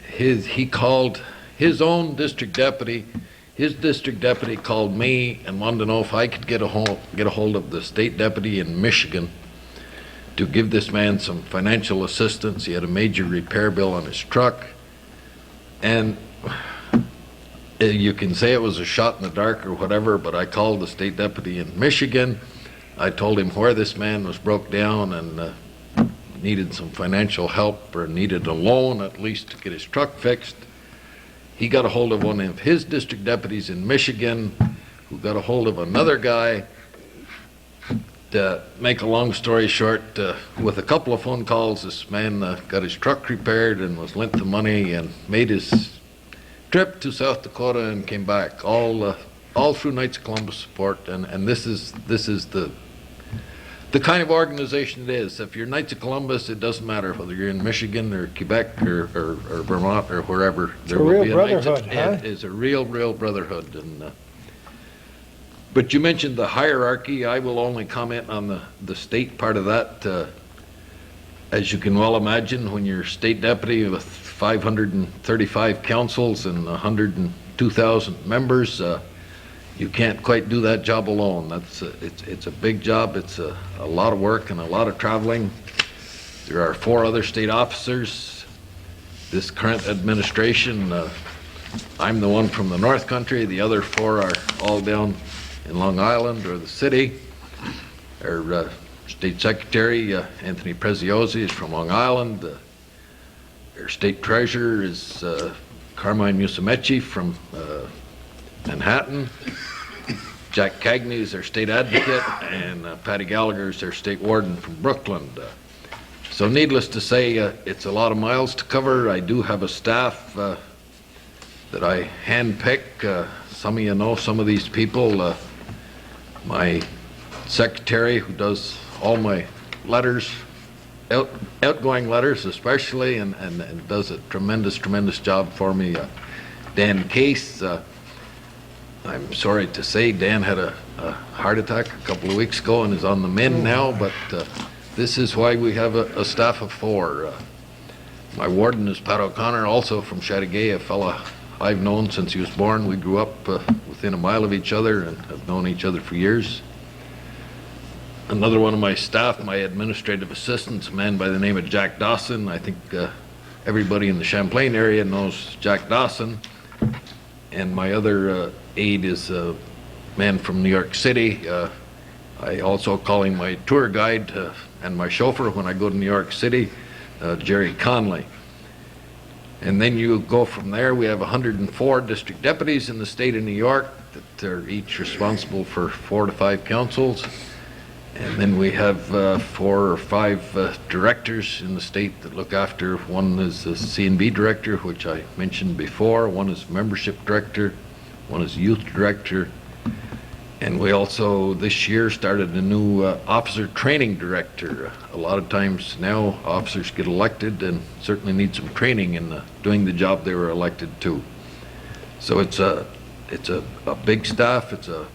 He called his own district deputy. His district deputy called me and wanted to know if I could get a hold of the state deputy in Michigan. to give this man some financial assistance. He had a major repair bill on his truck, and you can say it was a shot in the dark or whatever, but I called the state deputy in Michigan. I told him where this man was broke down and needed some financial help, or needed a loan at least to get his truck fixed. He got a hold of one of his district deputies in Michigan, who got a hold of another guy. To make a long story short, with a couple of phone calls, this man got his truck repaired and was lent the money and made his trip to South Dakota and came back, all through Knights of Columbus support. And this is the kind of organization it is. If you're Knights of Columbus, it doesn't matter whether you're in Michigan or Quebec or Vermont or wherever. There a will real be a Knights of- brotherhood, huh? It is a real brotherhood. But you mentioned the hierarchy. I will only comment on the state part of that. As you can well imagine, when you're state deputy with 535 councils and 102,000 members, you can't quite do that job alone. It's a big job. It's a lot of work and a lot of traveling. There are 4 other state officers. This current administration, I'm the one from the North Country. The other 4 are all down in Long Island or the city. Our State Secretary, Anthony Preziosi, is from Long Island. Our State Treasurer is Carmine Musumeci from Manhattan. Jack Cagney is our State Advocate, and Patty Gallagher is our State Warden from Brooklyn. So needless to say, it's a lot of miles to cover. I do have a staff that I handpick. Some of you know some of these people. My secretary, who does all my letters, outgoing letters especially, and does a tremendous job for me. Dan Case, I'm sorry to say Dan had a heart attack a couple of weeks ago and is on the mend now, but this is why we have a staff of 4. My warden is Pat O'Connor, also from Chateauguay, a fella I've known since he was born. We grew up within a mile of each other and have known each other for years. Another one of my staff, my administrative assistant, a man by the name of Jack Dawson. I think everybody in the Champlain area knows Jack Dawson. And my other aide is a man from New York City. I also call him my tour guide and my chauffeur when I go to New York City, Jerry Conley. And then you go from there. We have 104 district deputies in the state of New York that are each responsible for 4 to 5 councils. And then we have 4 or 5 directors in the state that look after. One is the C&B director, which I mentioned before. One is membership director. One is youth director. And we also, this year, started a new officer training director. A lot of times now, officers get elected and certainly need some training in doing the job they were elected to. So it's a big staff. It's a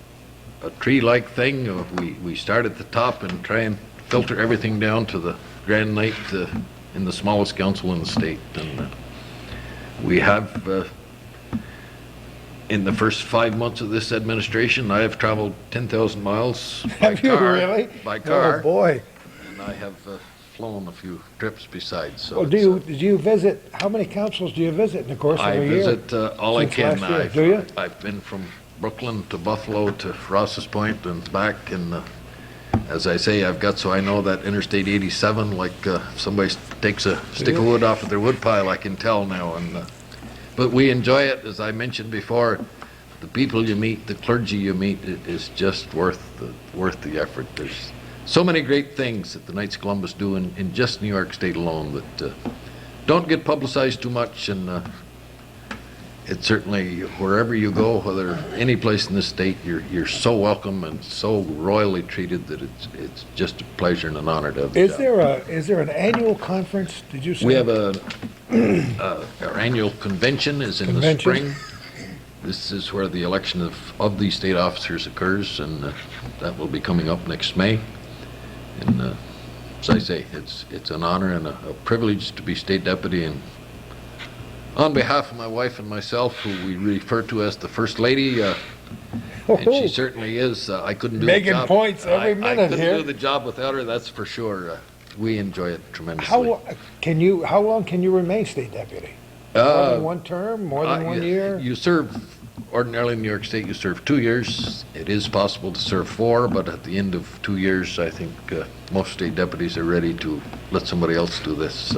tree-like thing. We start at the top and try and filter everything down to the Grand Knight in the smallest council in the state. And we have, in the first 5 months of this administration, I have traveled 10,000 miles by Have you car. really? By car. Oh, boy. And I have flown a few trips besides. So Well, do you visit, how many councils do you visit in the course of I a year? visit all I Since can. last year, do you? I've been from Brooklyn to Buffalo to Ross's Point and back, and as I say, I've got so I know that Interstate 87 like somebody takes a stick of wood off of their wood pile, I can tell now. And but we enjoy it, as I mentioned before. The people you meet, the clergy you meet, it is just worth the effort. There's so many great things that the Knights of Columbus do in just New York State alone that don't get publicized too much, and it's certainly, wherever you go, whether any place in the state, you're so welcome and so royally treated that it's just a pleasure and an honor to have the job. Is there an annual conference, did you say? We have our annual convention is in the Convention? spring. This is where the election of these state officers occurs, and that will be coming up next May. And as I say, it's an honor and a privilege to be state deputy. And on behalf of my wife and myself, who we refer to as the First Lady, and she certainly is, I couldn't do the Making job. points every I minute couldn't here. do the job without her, that's for sure. We enjoy it tremendously. How long can you remain state deputy? More than one term, more than 1 year? You serve, ordinarily in New York State, you serve 2 years. It is possible to serve 4, but at the end of 2 years, I think most state deputies are ready to let somebody else do this.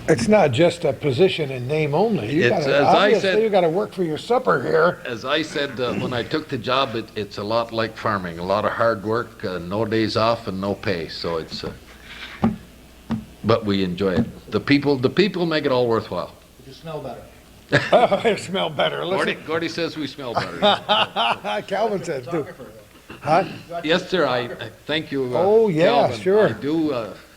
It's not just a position in name only. You It's, gotta, as I obviously, said- you gotta work for your supper here. As I said, when I took the job, it's a lot like farming, a lot of hard work, no days off and no pay, so it's, but we enjoy it. The people make it all worthwhile. You smell better. Oh, I smell better. Listen, Gordy says we smell better. Calvin says, too. Photographer, though. Huh? Yes, sir, I thank you, Oh, yeah, Calvin. sure. I do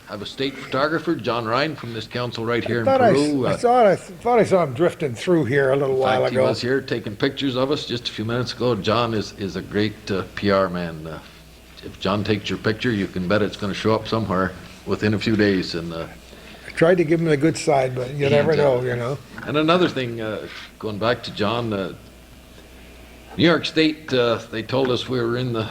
have a state photographer, John Ryan, from this council right here in Thought Peru. I thought I saw him drifting through here a little In while fact, he ago. was here taking pictures of us just a few minutes ago. John is a great PR man. If John takes your picture, you can bet it's going to show up somewhere within a few days. And I tried to give him the good side, but you never know, you know. and another thing, going back to John, New York State, they told us we were in the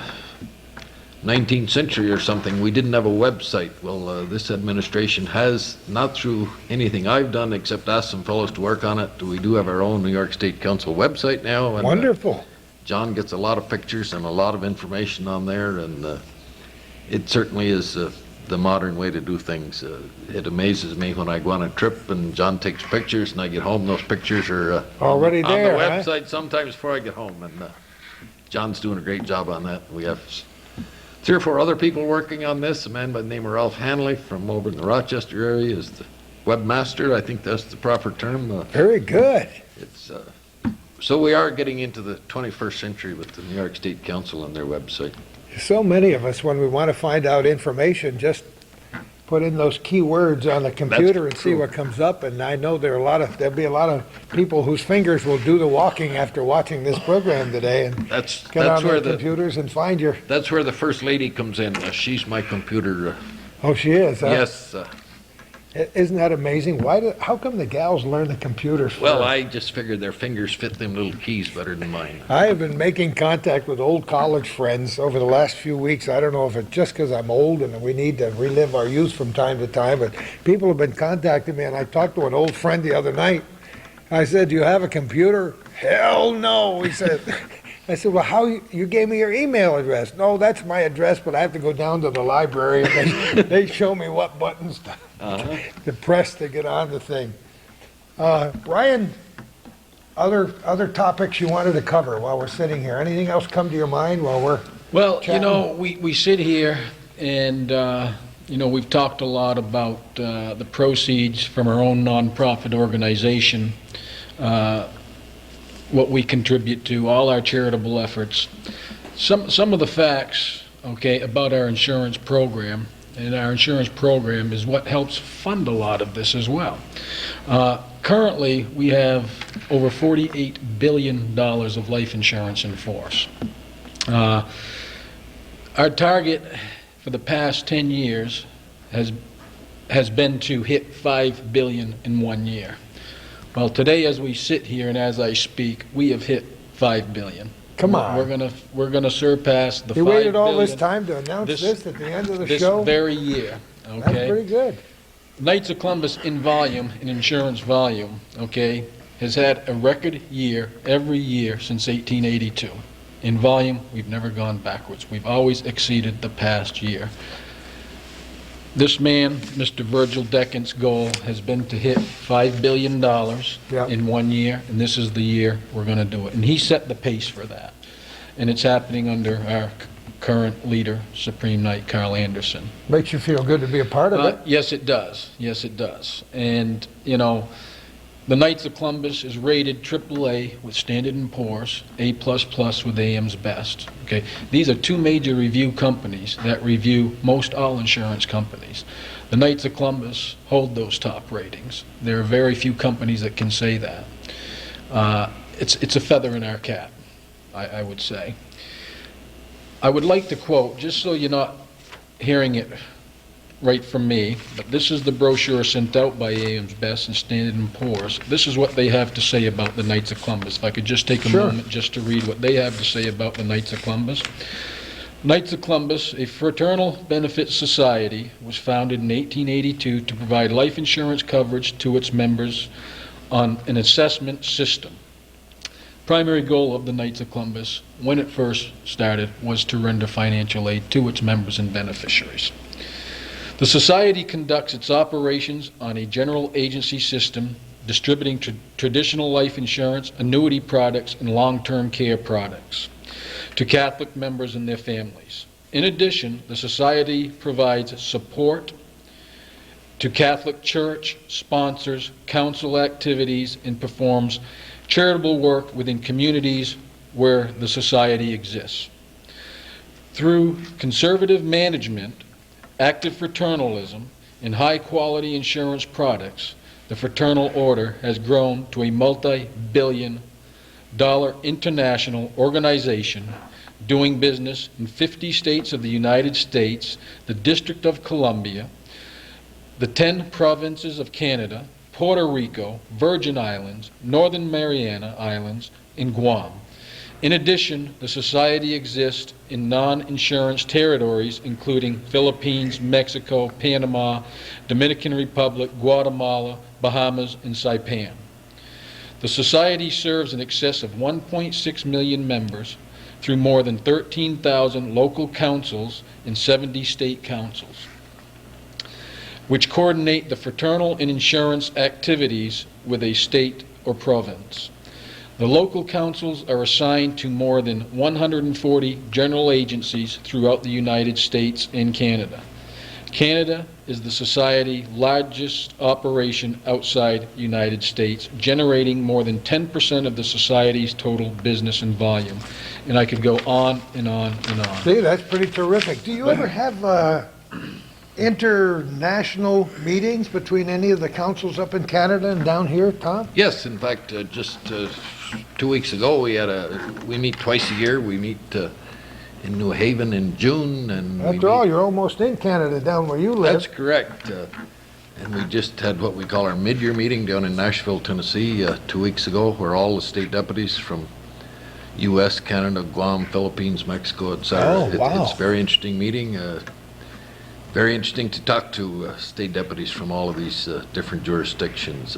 19th century or something. We didn't have a website. Well, this administration has, not through anything I've done except ask some fellows to work on it. We do have our own New York State Council website now. And, Wonderful. John gets a lot of pictures and a lot of information on there, and it certainly is the modern way to do things. It amazes me when I go on a trip and John takes pictures and I get home, those pictures are Already there, on the huh? website sometimes before I get home, and John's doing a great job on that. We have 3 or 4 other people working on this. A man by the name of Ralph Hanley from over in the Rochester area is the webmaster. I think that's the proper term. Very good. It's so we are getting into the 21st century with the New York State Council and their website. So many of us, when we want to find out information, just put in those keywords on the computer and see true. what comes up. And I know there'll be a lot of people whose fingers will do the walking after watching this program today and That's get on where their computers and find your. that's where the first lady comes in. She's my computer. Oh, she is. Huh? Yes. Isn't that amazing? How come the gals learn the computers Well, first? I just figured their fingers fit them little keys better than mine. I have been making contact with old college friends over the last few weeks. I don't know if it's just because I'm old and we need to relive our youth from time to time, but people have been contacting me, and I talked to an old friend the other night. I said, "Do you have a computer?" "Hell no," he said. I said, "Well, you gave me your email address." "No, that's my address, but I have to go down to the library and they show me what buttons to press to get on the thing." Ryan, other topics you wanted to cover while we're sitting here? Anything else come to your mind while we're Well, you chatting? know, we sit here and, you know, we've talked a lot about the proceeds from our own nonprofit organization, what we contribute to, all our charitable efforts. Some of the facts, okay, about our insurance program, and our insurance program is what helps fund a lot of this as well. Currently, we have over $48 billion of life insurance in force. Our target for the past 10 years has been to hit $5 billion in 1 year. Well, today as we sit here and as I speak, we have hit $5 billion. Come on. We're gonna surpass the $5 You billion. waited all this time to announce this- this at the end of the This show? very year, That's okay? pretty good. Knights of Columbus in volume, in insurance volume, okay, has had a record year every year since 1882. In volume, we've never gone backwards. We've always exceeded the past year. This man, Mr. Virgil Deccan's goal has been to hit $5 billion Yeah. in 1 year, and this is the year we're going to do it. And he set the pace for that. And it's happening under our current leader, Supreme Knight Carl Anderson. Makes you feel good to be a part of it. Yes, it does. Yes, it does. And, you know, the Knights of Columbus is rated AAA with Standard & Poor's, A++ with AM's Best. Okay, these are 2 major review companies that review most all insurance companies. The Knights of Columbus hold those top ratings. There are very few companies that can say that. It's a feather in our cap, I would say. I would like to quote, just so you're not hearing it right from me, but this is the brochure sent out by AM's Best and Standard & Poor's. This is what they have to say about the Knights of Columbus. If I could just take a Sure. moment just to read what they have to say about the Knights of Columbus. Knights of Columbus, a fraternal benefit society, was founded in 1882 to provide life insurance coverage to its members on an assessment system. Primary goal of the Knights of Columbus, when it first started, was to render financial aid to its members and beneficiaries. The society conducts its operations on a general agency system, distributing traditional life insurance, annuity products, and long-term care products to Catholic members and their families. In addition, the society provides support to Catholic Church, sponsors, council activities, and performs charitable work within communities where the society exists. Through conservative management, active fraternalism, and high-quality insurance products, the Fraternal Order has grown to a multi-billion-dollar international organization doing business in 50 states of the United States, the District of Columbia, the 10 provinces of Canada, Puerto Rico, Virgin Islands, Northern Mariana Islands, and Guam. In addition, the Society exists in non-insurance territories including Philippines, Mexico, Panama, Dominican Republic, Guatemala, Bahamas, and Saipan. The Society serves in excess of 1.6 million members through more than 13,000 local councils and 70 state councils, which coordinate the fraternal and insurance activities with a state or province. The local councils are assigned to more than 140 general agencies throughout the United States and Canada. Canada is the Society's largest operation outside the United States, generating more than 10% of the Society's total business and volume. And I could go on and on and on. See, that's pretty terrific. Do you ever have international meetings between any of the councils up in Canada and down here, Tom? Yes, in fact, just 2 weeks ago, we meet twice a year. We meet in New Haven in June, and After all, you're almost in Canada down where you live. That's correct. And we just had what we call our mid-year meeting down in Nashville, Tennessee, 2 weeks ago, where all the state deputies from U.S., Canada, Guam, Philippines, Mexico, etc. Oh, wow. It's a very interesting meeting. Very interesting to talk to state deputies from all of these different jurisdictions.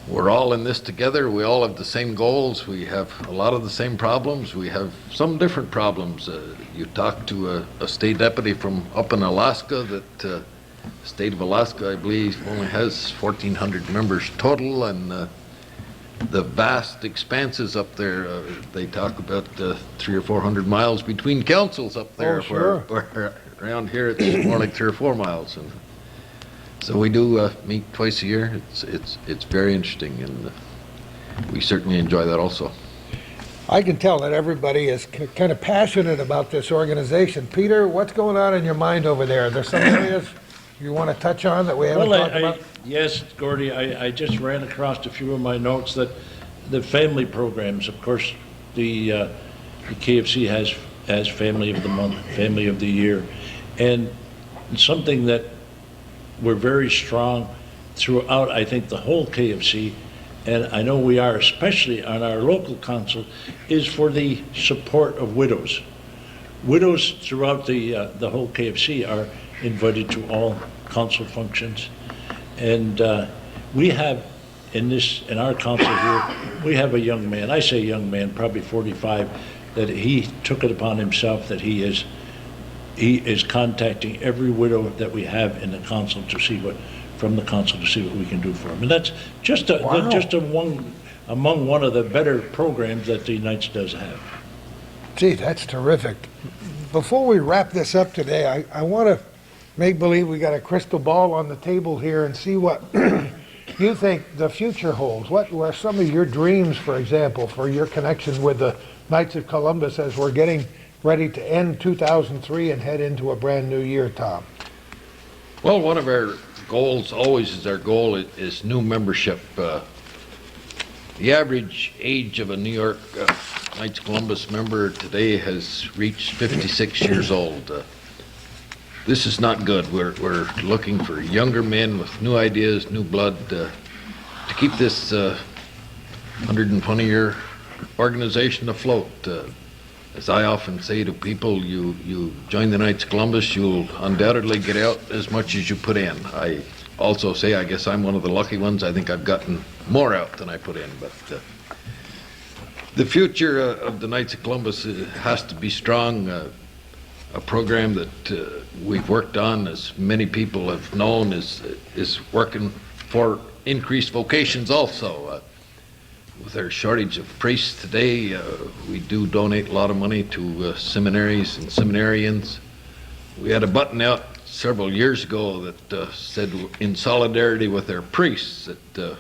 We're all in this together. We all have the same goals. We have a lot of the same problems. We have some different problems. You talk to a state deputy from up in Alaska that the state of Alaska, I believe, only has 1,400 members total, and the vast expanses up there, they talk about 300 or 400 miles between councils up there. Oh, sure. Where around here it's more like 3 or 4 miles. And so we do meet twice a year. It's very interesting, and we certainly enjoy that also. I can tell that everybody is kind of passionate about this organization. Peter, what's going on in your mind over there? Are there some areas you want to touch on that we haven't talked about? Yes, Gordy, I just ran across a few of my notes that the family programs, of course, the KFC has Family of the Month, Family of the Year, and something that we're very strong throughout, I think, the whole KFC, and I know we are, especially on our local council, is for the support of widows. Widows throughout the whole KFC are invited to all council functions. And we have in our council here, we have a young man, I say young man, probably 45, that he took it upon himself that he is contacting every widow that we have in the council to see what we can do for them. And that's just among one of the better programs that the Knights does have. Gee, that's terrific. Before we wrap this up today, I want to make believe we got a crystal ball on the table here and see what you think the future holds. What were some of your dreams, for example, for your connection with the Knights of Columbus as we're getting ready to end 2003 and head into a brand new year, Tom? Well, one of our goals, always is our goal, is new membership. The average age of a New York Knights of Columbus member today has reached 56 years old. This is not good. We're looking for younger men with new ideas, new blood, to keep this 120-year organization afloat. As I often say to people, you join the Knights of Columbus, you'll undoubtedly get out as much as you put in. I also say, I guess I'm one of the lucky ones. I think I've gotten more out than I put in. But the future of the Knights of Columbus has to be strong. A program that we've worked on, as many people have known, is working for increased vocations also. With our shortage of priests today, we do donate a lot of money to seminaries and seminarians. We had a button out several years ago that said, in solidarity with our priests, that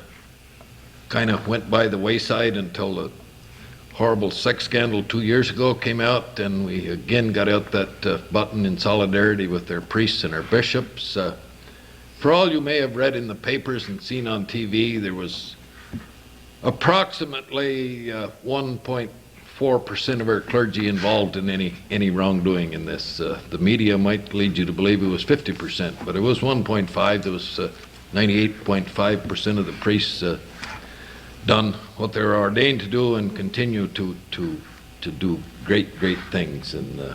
kind of went by the wayside until the horrible sex scandal 2 years ago came out, and we again got out that button, in solidarity with our priests and our bishops. For all you may have read in the papers and seen on TV, there was approximately 1.4% of our clergy involved in any wrongdoing in this. The media might lead you to believe it was 50%, but it was 1.5. There was 98.5% of the priests done what they're ordained to do and continue to do great things. And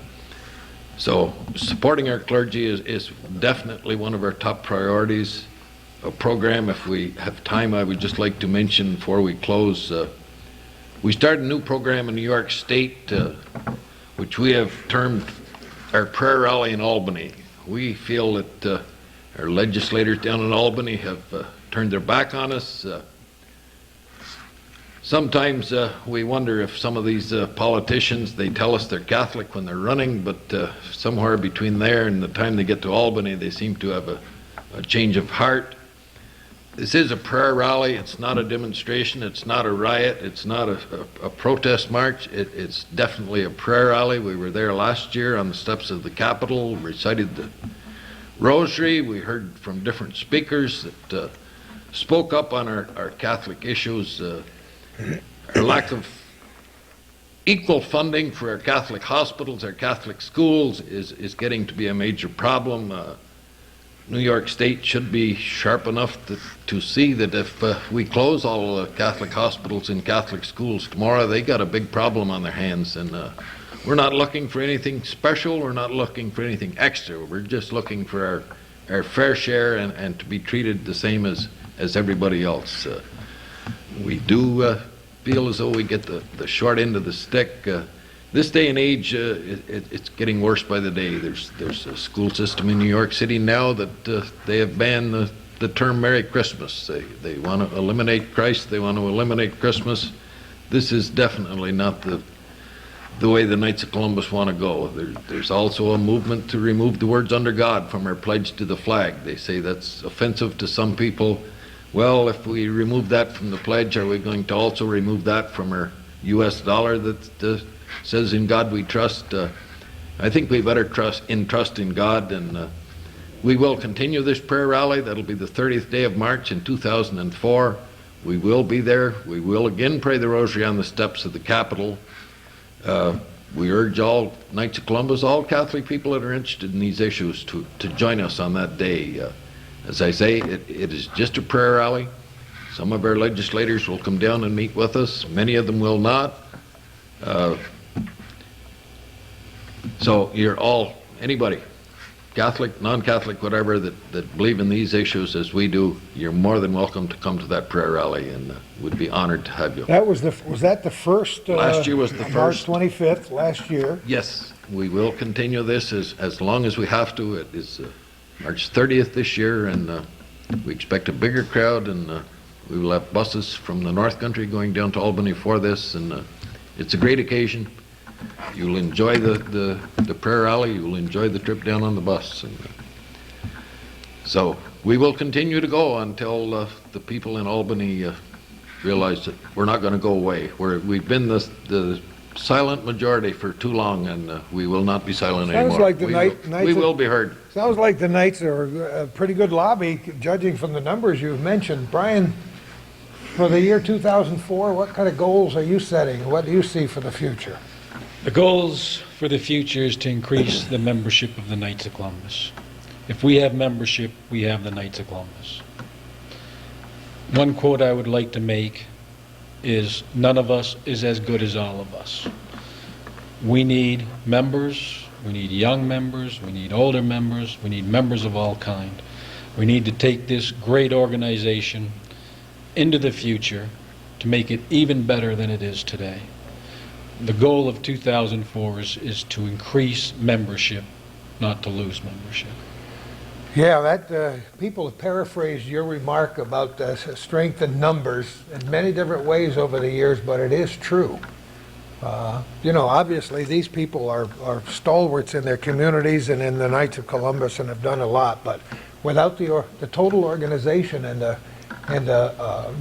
so supporting our clergy is definitely one of our top priorities. A program, if we have time, I would just like to mention before we close. We started a new program in New York State, which we have termed our prayer rally in Albany. We feel that our legislators down in Albany have turned their back on us. Sometimes we wonder if some of these politicians, they tell us they're Catholic when they're running, but somewhere between there and the time they get to Albany, they seem to have a change of heart. This is a prayer rally. It's not a demonstration. It's not a riot. It's not a protest march. It's definitely a prayer rally. We were there last year on the steps of the Capitol, recited the rosary. We heard from different speakers that spoke up on our Catholic issues. Our lack of equal funding for our Catholic hospitals, our Catholic schools is getting to be a major problem. New York State should be sharp enough to see that if we close all the Catholic hospitals and Catholic schools tomorrow, they got a big problem on their hands. And we're not looking for anything special. We're not looking for anything extra. We're just looking for our fair share and to be treated the same as everybody else. We do feel as though we get the short end of the stick. This day and age, it's getting worse by the day. There's a school system in New York City now that they have banned the term Merry Christmas. They want to eliminate Christ. They want to eliminate Christmas. This is definitely not the way the Knights of Columbus want to go. There's also a movement to remove the words "under God" from our pledge to the flag. They say that's offensive to some people. Well, if we remove that from the pledge, are we going to also remove that from our U.S. dollar that says "In God we trust"? I think we better trust in God, and we will continue this prayer rally. That'll be the 30th day of March in 2004. We will be there. We will again pray the rosary on the steps of the Capitol. We urge all Knights of Columbus, all Catholic people that are interested in these issues to join us on that day. As I say, it is just a prayer rally. Some of our legislators will come down and meet with us. Many of them will not. So you're all, anybody, Catholic, non-Catholic, whatever, that believe in these issues as we do, you're more than welcome to come to that prayer rally, and would be honored to have you. Was that the first? Last year was the first. March 25th, last year. Yes, we will continue this as long as we have to. It is March 30th this year, and we expect a bigger crowd, and we will have buses from the North Country going down to Albany for this, and it's a great occasion. You'll enjoy the prayer rally. You'll enjoy the trip down on the bus. And so we will continue to go until the people in Albany realize that we're not going to go away. We've been the silent majority for too long, and we will not be silent anymore. Sounds like the Knights we will be heard. Sounds like the Knights are a pretty good lobby, judging from the numbers you've mentioned. Brian, for the year 2004, what kind of goals are you setting? What do you see for the future? The goals for the future is to increase the membership of the Knights of Columbus. If we have membership, we have the Knights of Columbus. One quote I would like to make is none of us is as good as all of us. We need members, we need young members, we need older members, we need members of all kind. We need to take this great organization into the future to make it even better than it is today. The goal of 2004 is to increase membership, not to lose membership. Yeah, that people have paraphrased your remark about strength in numbers in many different ways over the years, but it is true. You know, obviously these people are stalwarts in their communities and in the Knights of Columbus and have done a lot, but without the total organization and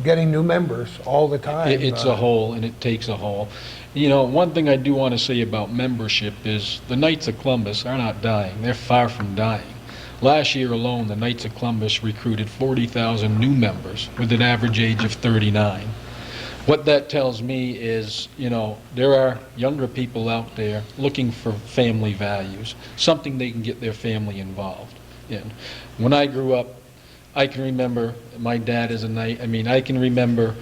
getting new members all the time. It's a whole, and it takes a whole. You know, one thing I do want to say about membership is the Knights of Columbus are not dying. They're far from dying. Last year alone, the Knights of Columbus recruited 40,000 new members with an average age of 39. What that tells me is, you know, there are younger people out there looking for family values, something they can get their family involved in. When I grew up, I can remember my dad as a knight. I mean, I can remember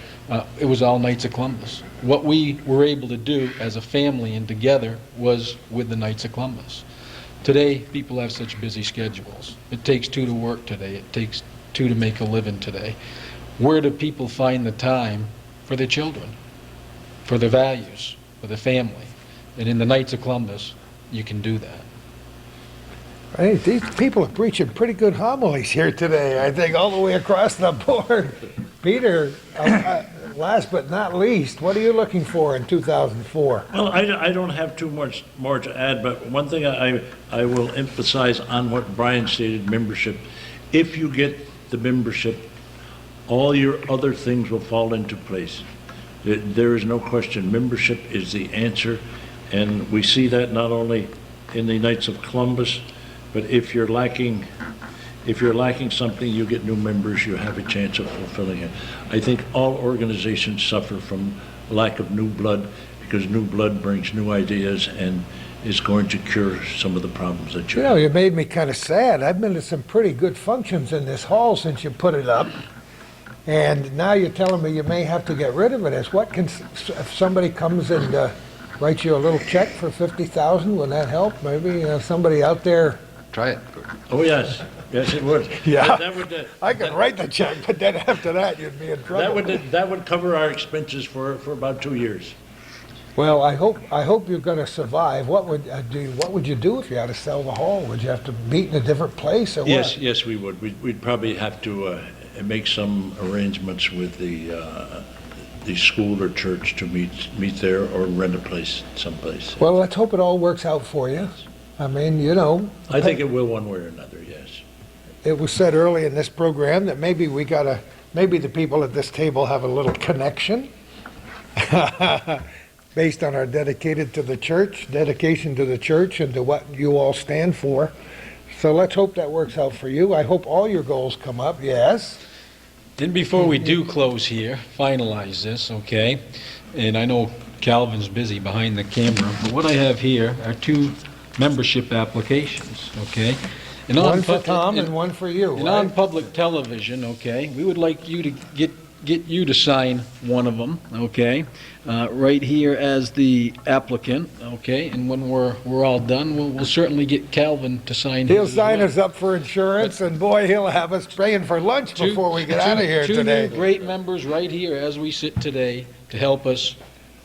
it was all Knights of Columbus. What we were able to do as a family and together was with the Knights of Columbus. Today, people have such busy schedules. It takes two to work today. It takes two to make a living today. Where do people find the time for their children, for their values, for their family? And in the Knights of Columbus, you can do that. Hey, these people are preaching pretty good homilies here today, I think, all the way across the board. Peter, last but not least, what are you looking for in 2004? Well, I don't have too much more to add, but one thing I will emphasize on what Brian stated, membership. If you get the membership, all your other things will fall into place. There is no question. Membership is the answer, and we see that not only in the Knights of Columbus, but if you're lacking something, you get new members, you have a chance of fulfilling it. I think all organizations suffer from lack of new blood, because new blood brings new ideas and is going to cure some of the problems that you You know, have. you made me kind of sad. I've been to some pretty good functions in this hall since you put it up. And now you're telling me you may have to get rid of it. If somebody comes and writes you a little check for $50,000, would that help? Maybe somebody out there. Try it. Oh, yes, yes, it would. Yeah. That would, I could write the check, but then after that, you'd be in trouble. that would cover our expenses for about 2 years. Well, I hope you're going to survive. What would you do if you had to sell the hall? Would you have to meet in a different place or what? Yes, we would. We'd probably have to make some arrangements with the school or church to meet there, or rent a place someplace. Well, let's hope it all works out for you. I mean, you know. I think it will one way or another, yes. It was said early in this program that maybe maybe the people at this table have a little connection based on our dedication to the church and to what you all stand for. So let's hope that works out for you. I hope all your goals come up, yes. And before we do close here, finalize this, okay? And I know Calvin's busy behind the camera, but what I have here are two membership applications, okay? And One for Tom and one for you, And on right? public television, okay, we would like you to get you to sign one of them, okay? Right here as the applicant, okay? And when we're all done, we'll certainly get Calvin to sign his He'll as sign well. us up for insurance, and boy, he'll have us paying for lunch before we get out of here today. Two new great members right here as we sit today to help us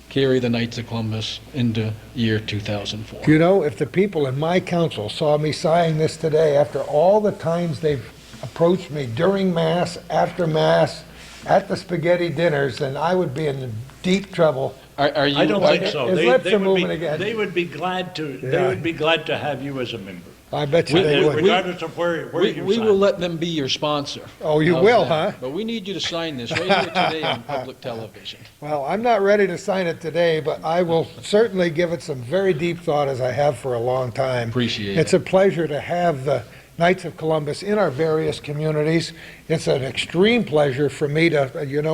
carry the Knights of Columbus into year 2004. You know, if the people in my council saw me signing this today, after all the times they've approached me during Mass, after Mass, at the spaghetti dinners, then I would be in deep trouble. Are you? I don't think so. His lips are moving again. They would be glad to. Yeah. They would be glad to have you as a member, I bet you they would. regardless of where you We sign. will let them be your sponsor. Oh, you How's will, that? huh? But we need you to sign this right here today on public television. Well, I'm not ready to sign it today, but I will certainly give it some very deep thought, as I have for a long time. Appreciate It's it. a pleasure to have the Knights of Columbus in our various communities. It's an extreme pleasure for me to,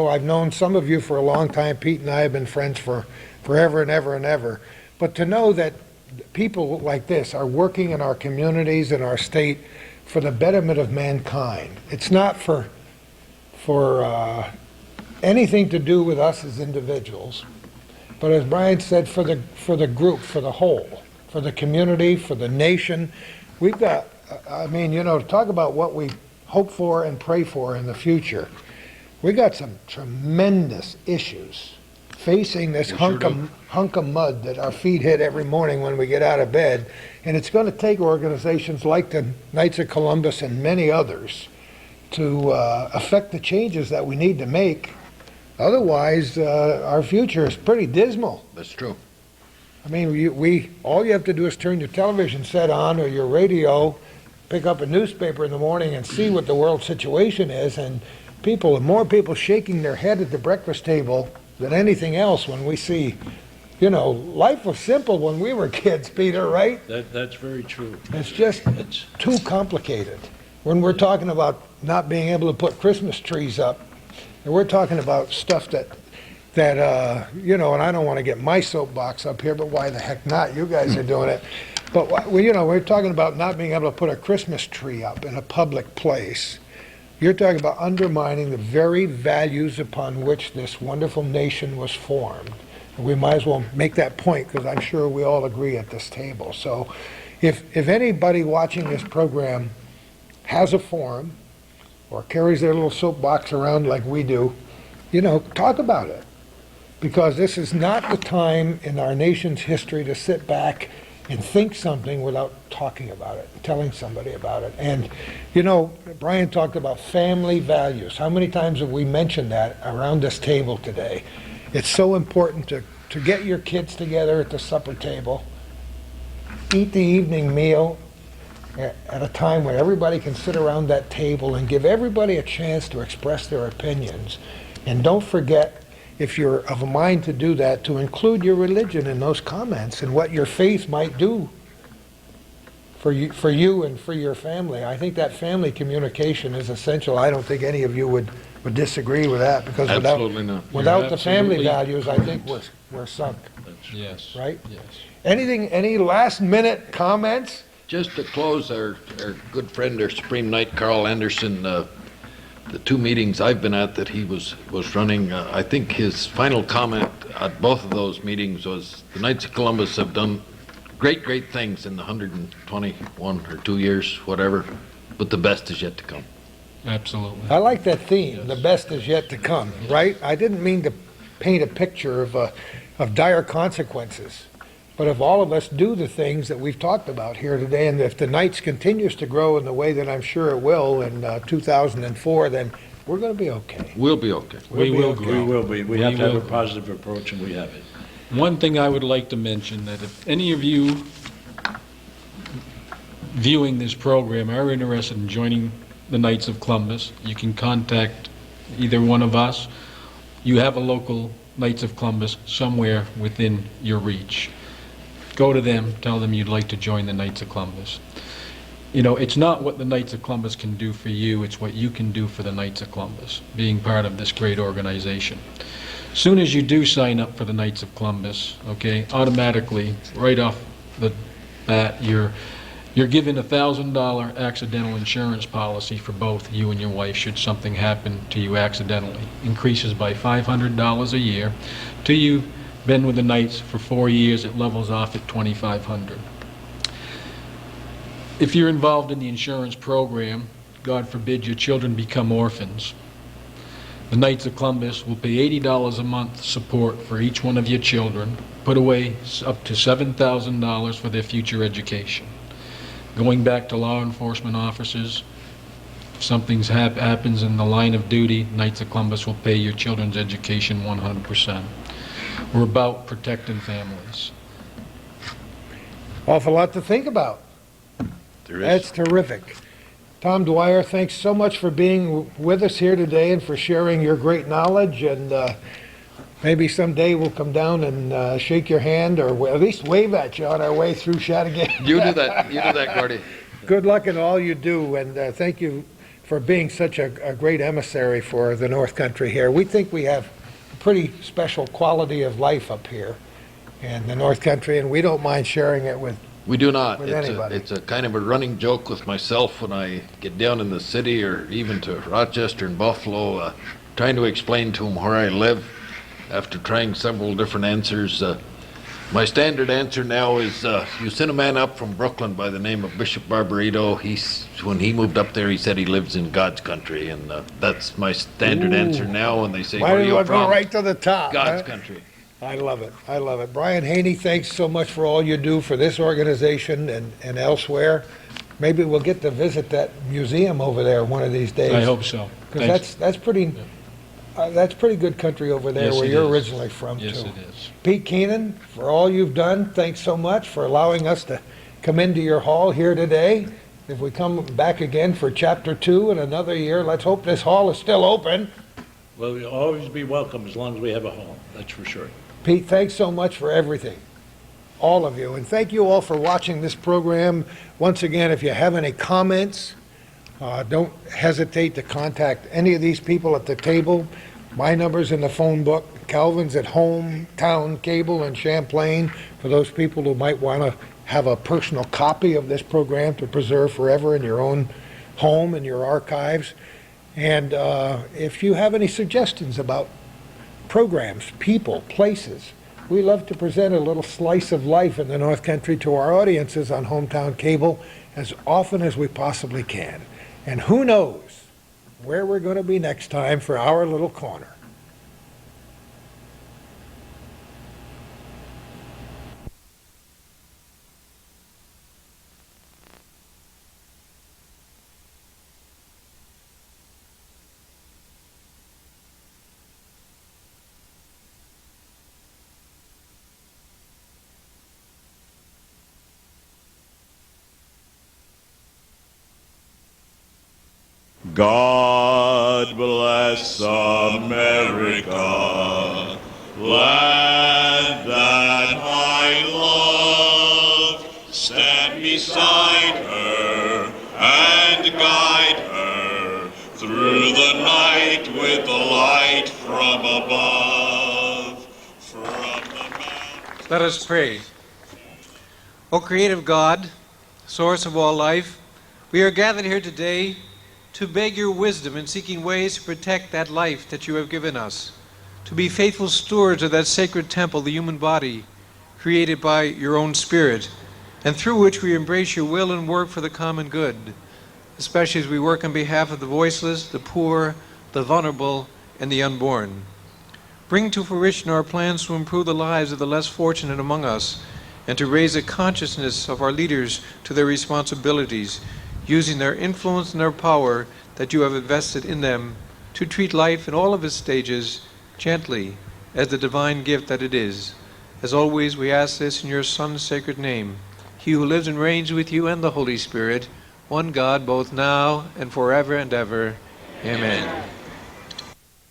I've known some of you for a long time. Pete and I have been friends for forever and ever and ever. But to know that people like this are working in our communities and our state for the betterment of mankind. It's not for anything to do with us as individuals, but as Brian said, for the group, for the whole, for the community, for the nation. We've got, I mean, to talk about what we hope for and pray for in the future. We got some tremendous issues facing this hunk of mud that our feet hit every morning when we get out of bed. And it's going to take organizations like the Knights of Columbus and many others to affect the changes that we need to make. Otherwise, our future is pretty dismal. That's true. I mean, all you have to do is turn your television set on or your radio, pick up a newspaper in the morning and see what the world situation is, and more people shaking their head at the breakfast table than anything else when we see, life was simple when we were kids, Peter, right? That's very true. It's just too complicated. When we're talking about not being able to put Christmas trees up, and we're talking about stuff that and I don't want to get my soapbox up here, but why the heck not? You guys are doing it. But, we're talking about not being able to put a Christmas tree up in a public place. You're talking about undermining the very values upon which this wonderful nation was formed. And we might as well make that point, because I'm sure we all agree at this table. So if anybody watching this program has a forum or carries their little soapbox around like we do, talk about it. Because this is not the time in our nation's history to sit back and think something without talking about it, telling somebody about it. And, Brian talked about family values. How many times have we mentioned that around this table today? It's so important to get your kids together at the supper table, eat the evening meal at a time where everybody can sit around that table and give everybody a chance to express their opinions. And don't forget, if you're of a mind to do that, to include your religion in those comments and what your faith might do for you and for your family. I think that family communication is essential. I don't think any of you would disagree with that, because Absolutely not. without the family absolutely values, I think we're sunk, Yes. right? Yes. Any last minute comments? Just to close, our good friend, our Supreme Knight, Carl Anderson, the two meetings I've been at that he was running, I think his final comment at both of those meetings was, the Knights of Columbus have done great things in the 121 or 2 years, whatever, but the best is yet to come. Absolutely. I like that theme, the best is yet to come, right? I didn't mean to paint a picture of dire consequences, but if all of us do the things that we've talked about here today, and if the Knights continues to grow in the way that I'm sure it will in 2004, then we're going to be okay. We'll be okay. We will okay. We grow. will be. We have to have will a positive approach, and we have it. One thing I would like to mention, that if any of you viewing this program are interested in joining the Knights of Columbus, you can contact either one of us. You have a local Knights of Columbus somewhere within your reach. Go to them, tell them you'd like to join the Knights of Columbus. It's not what the Knights of Columbus can do for you, it's what you can do for the Knights of Columbus, being part of this great organization. Soon as you do sign up for the Knights of Columbus, okay, automatically, right off the bat, you're given a $1,000 accidental insurance policy for both you and your wife should something happen to you accidentally. Increases by $500 a year. Till you've been with the Knights for 4 years, it levels off at $2,500. If you're involved in the insurance program, God forbid your children become orphans, the Knights of Columbus will pay $80 a month support for each one of your children, put away up to $7,000 for their future education. Going back to law enforcement officers, if something happens in the line of duty, Knights of Columbus will pay your children's education 100%. We're about protecting families. Awful lot to think about. There is. That's terrific. Tom Dwyer, thanks so much for being with us here today and for sharing your great knowledge. And maybe someday we'll come down and shake your hand, or at least wave at you on our way through Chateauguay. You do that, Gordy. Good luck in all you do, and thank you for being such a great emissary for the North Country here. We think we have a pretty special quality of life up here in the North Country, and we don't mind sharing it with We do not. With It's anybody. it's a kind of a running joke with myself when I get down in the city or even to Rochester and Buffalo. trying to explain to him where I live after trying several different answers. My standard answer now is, you sent a man up from Brooklyn by the name of Bishop Barbarito. When he moved up there, he said he lives in God's country, and that's my standard answer now. And they say, Might where are as you well go from? right to the top. God's huh? country. I love it. I love it. Brian Haney, thanks so much for all you do for this organization and elsewhere. Maybe we'll get to visit that museum over there one of these days. I hope so. Because Thanks. that's pretty good country over there Yes, where it you're is. originally from, Yes, too. it is. Pete Keenan, for all you've done, thanks so much for allowing us to come into your hall here today. If we come back again for Chapter 2 in another year, let's hope this hall is still open. Well, we'll always be welcome as long as we have a home, that's for sure. Pete, thanks so much for everything, all of you. And thank you all for watching this program. Once again, if you have any comments, don't hesitate to contact any of these people at the table. My number's in the phone book. Calvin's at Hometown Cable in Champlain, for those people who might want to have a personal copy of this program to preserve forever in your own home, in your archives. And if you have any suggestions about programs, people, places, we love to present a little slice of life in the North Country to our audiences on Hometown Cable as often as we possibly can. And who knows where we're going to be next time for our little corner. God bless America, land that I love. Stand beside her and guide her through the night with the light from above. From the mountains. Let us pray. O creative God, source of all life, we are gathered here today to beg your wisdom in seeking ways to protect that life that you have given us, to be faithful stewards of that sacred temple, the human body, created by your own Spirit, and through which we embrace your will and work for the common good, especially as we work on behalf of the voiceless, the poor, the vulnerable, and the unborn. Bring to fruition our plans to improve the lives of the less fortunate among us, and to raise a consciousness of our leaders to their responsibilities, using their influence and their power that you have invested in them to treat life in all of its stages gently as the divine gift that it is. As always, we ask this in your Son's sacred name, he who lives and reigns with you and the Holy Spirit, one God, both now and forever and ever. Amen.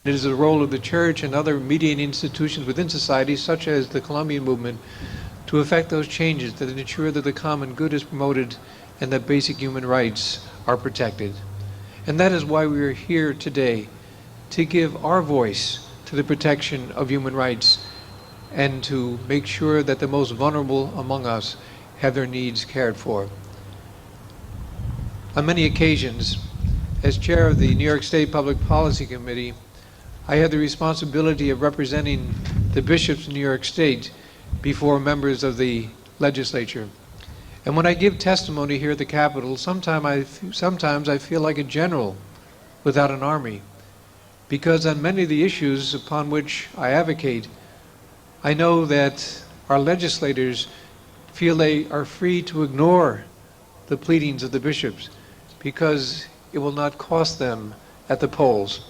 It is the role of the Church and other mediating institutions within society, such as the Columbian movement, to effect those changes that ensure that the common good is promoted and that basic human rights are protected. And that is why we are here today, to give our voice to the protection of human rights and to make sure that the most vulnerable among us have their needs cared for. On many occasions, as chair of the New York State Public Policy Committee, I had the responsibility of representing the bishops in New York State before members of the legislature. And when I give testimony here at the Capitol, sometimes I feel like a general without an army, because on many of the issues upon which I advocate, I know that our legislators feel they are free to ignore the pleadings of the bishops because it will not cost them at the polls.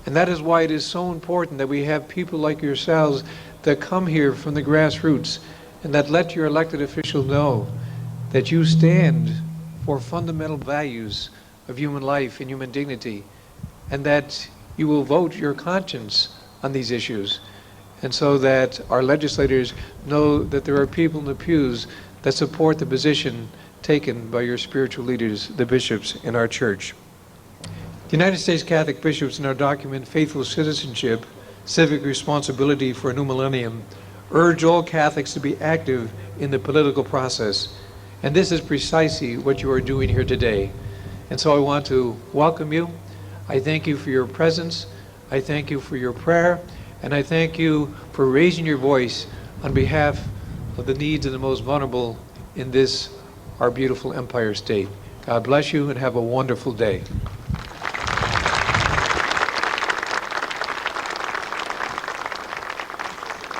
And that is why it is so important that we have people like yourselves that come here from the grassroots and that let your elected officials know that you stand for fundamental values of human life and human dignity, and that you will vote your conscience on these issues, and so that our legislators know that there are people in the pews that support the position taken by your spiritual leaders, the bishops in our church. The United States Catholic bishops in our document, Faithful Citizenship, Civic Responsibility for a New Millennium, urge all Catholics to be active in the political process. And this is precisely what you are doing here today. And so I want to welcome you. I thank you for your presence. I thank you for your prayer, and I thank you for raising your voice on behalf of the needs of the most vulnerable in this, our beautiful Empire State. God bless you and have a wonderful day.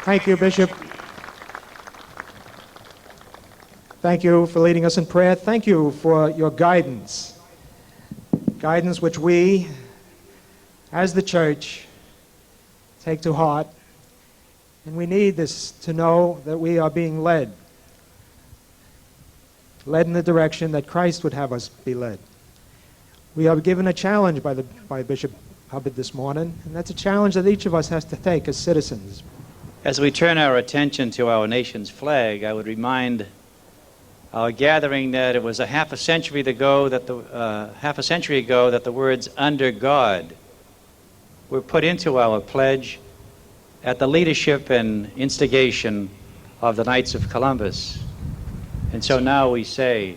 Thank you, Bishop. Thank you for leading us in prayer. Thank you for your guidance. Guidance which we, as the church, take to heart. And we need this to know that we are being led in the direction that Christ would have us be led. We are given a challenge by Bishop Hubbard this morning, and that's a challenge that each of us has to take as citizens. As we turn our attention to our nation's flag, I would remind our gathering that it was a half a century ago that the words "under God" were put into our pledge at the leadership and instigation of the Knights of Columbus. And so now we say,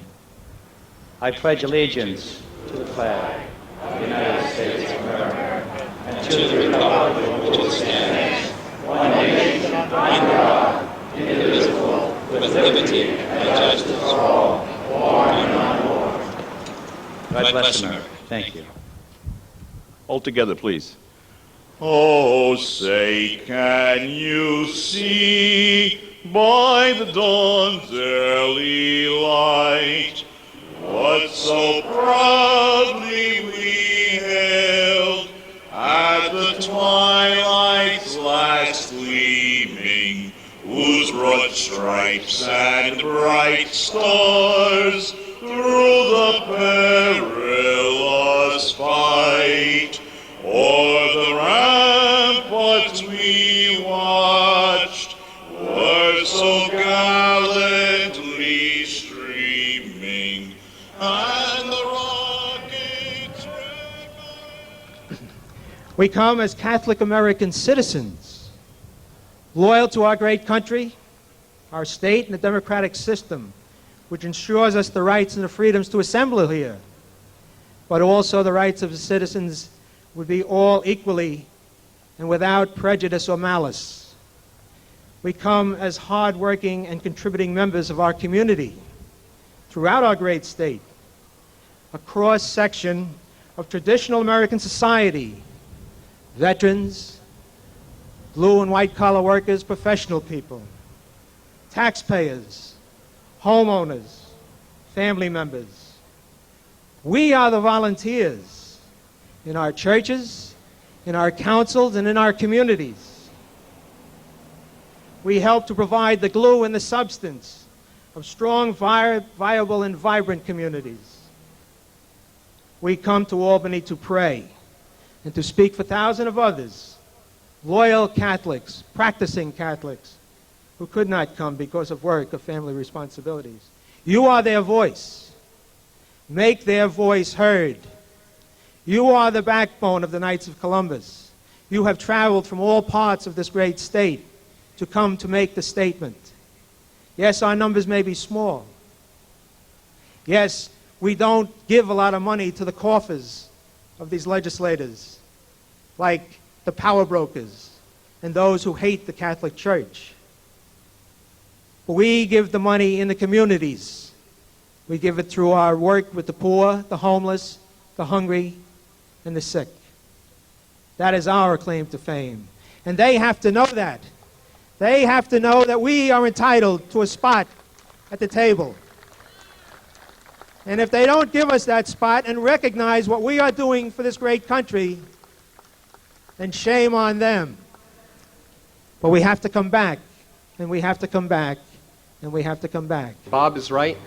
I pledge allegiance to the flag of the United States of America and to the republic for which it stands, one nation, under God, indivisible, with liberty and justice for all. God bless America. Thank you. All together, please. Oh, say, can you see by the dawn's early light what so proudly we hailed at the twilight's last gleaming, whose broad stripes and bright stars through the perilous fight o'er the ramparts we watched were so gallantly streaming, and the rockets We come as Catholic American citizens, loyal to our great country, our state, and the democratic system, which ensures us the rights and the freedoms to assemble here, but also the rights of the citizens would be all equally and without prejudice or malice. We come as hard-working and contributing members of our community throughout our great state, a cross-section of traditional American society, veterans, blue and white-collar workers, professional people, taxpayers, homeowners, family members. We are the volunteers in our churches, in our councils, and in our communities. We help to provide the glue and the substance of strong, viable, and vibrant communities. We come to Albany to pray and to speak for thousands of others, loyal Catholics, practicing Catholics, who could not come because of work or family responsibilities. You are their voice. Make their voice heard. You are the backbone of the Knights of Columbus. You have traveled from all parts of this great state to come to make the statement. Yes, our numbers may be small. Yes, we don't give a lot of money to the coffers of these legislators, like the power brokers and those who hate the Catholic Church. But we give the money in the communities. We give it through our work with the poor, the homeless, the hungry, and the sick. That is our claim to fame. And they have to know that. They have to know that we are entitled to a spot at the table. And if they don't give us that spot and recognize what we are doing for this great country, then shame on them. But we have to come back, and we have to come back, and we have to come back. Bob is right.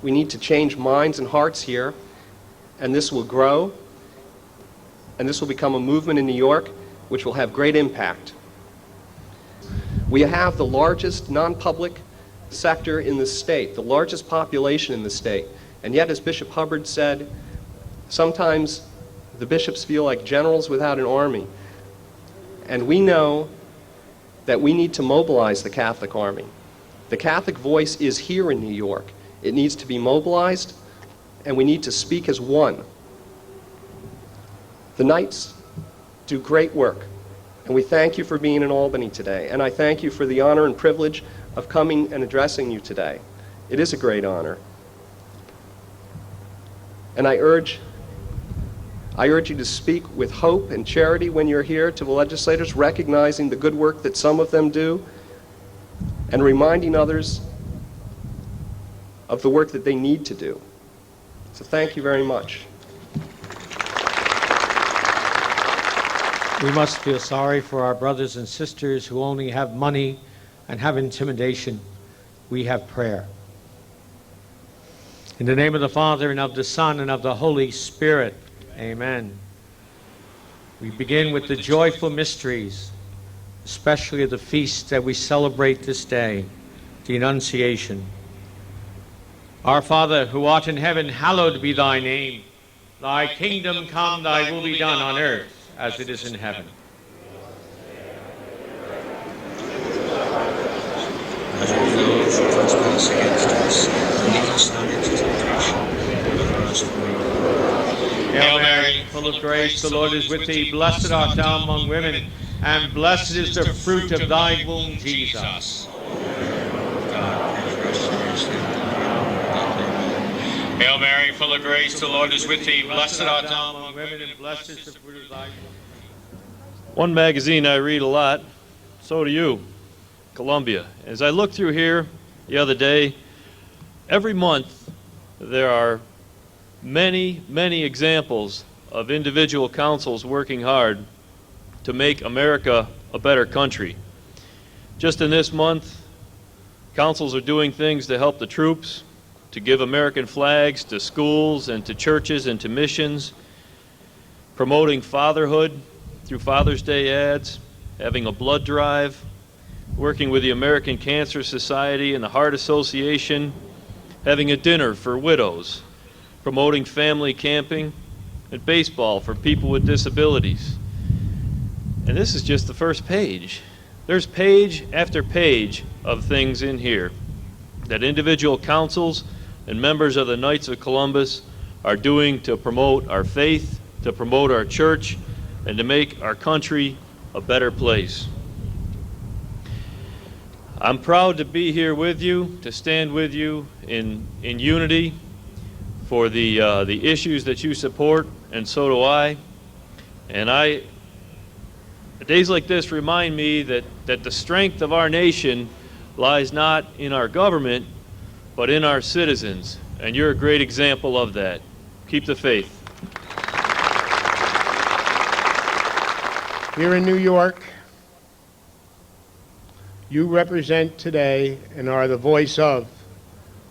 We need to change minds and hearts here, and this will grow, and this will become a movement in New York which will have great impact. We have the largest non-public sector in the state, the largest population in the state, and yet, as Bishop Hubbard said, sometimes the bishops feel like generals without an army. And we know that we need to mobilize the Catholic Army. The Catholic voice is here in New York. It needs to be mobilized, and we need to speak as one. The Knights do great work. And we thank you for being in Albany today. And I thank you for the honor and privilege of coming and addressing you today. It is a great honor. And I urge you to speak with hope and charity when you're here to the legislators, recognizing the good work that some of them do and reminding others of the work that they need to do. So thank you very much. We must feel sorry for our brothers and sisters who only have money and have intimidation. We have prayer. In the name of the Father, and of the Son, and of the Holy Spirit, amen. We begin with the joyful mysteries, especially of the feast that we celebrate this day, the Annunciation. Our Father, who art in heaven, hallowed be thy name. Thy kingdom come, thy will be done on earth as it is in heaven. Hail Mary, full of grace, the Lord is with thee. Blessed art thou among women, and blessed is the fruit of thy womb, Jesus. Hail Mary, full of grace, the Lord is with thee. Blessed art thou among women, and blessed is the fruit of thy womb. One magazine I read a lot, so do you, Columbia. As I looked through here the other day, every month there are many, many examples of individual councils working hard to make America a better country. Just in this month, councils are doing things to help the troops, to give American flags to schools and to churches and to missions, promoting fatherhood through Father's Day ads, having a blood drive, working with the American Cancer Society and the Heart Association, having a dinner for widows, promoting family camping, and baseball for people with disabilities. And this is just the first page. There's page after page of things in here that individual councils and members of the Knights of Columbus are doing to promote our faith, to promote our church, and to make our country a better place. I'm proud to be here with you, to stand with you in unity for the issues that you support, and so do I. And days like this remind me that the strength of our nation lies not in our government, but in our citizens. And you're a great example of that. Keep the faith. Here in New York, you represent today and are the voice of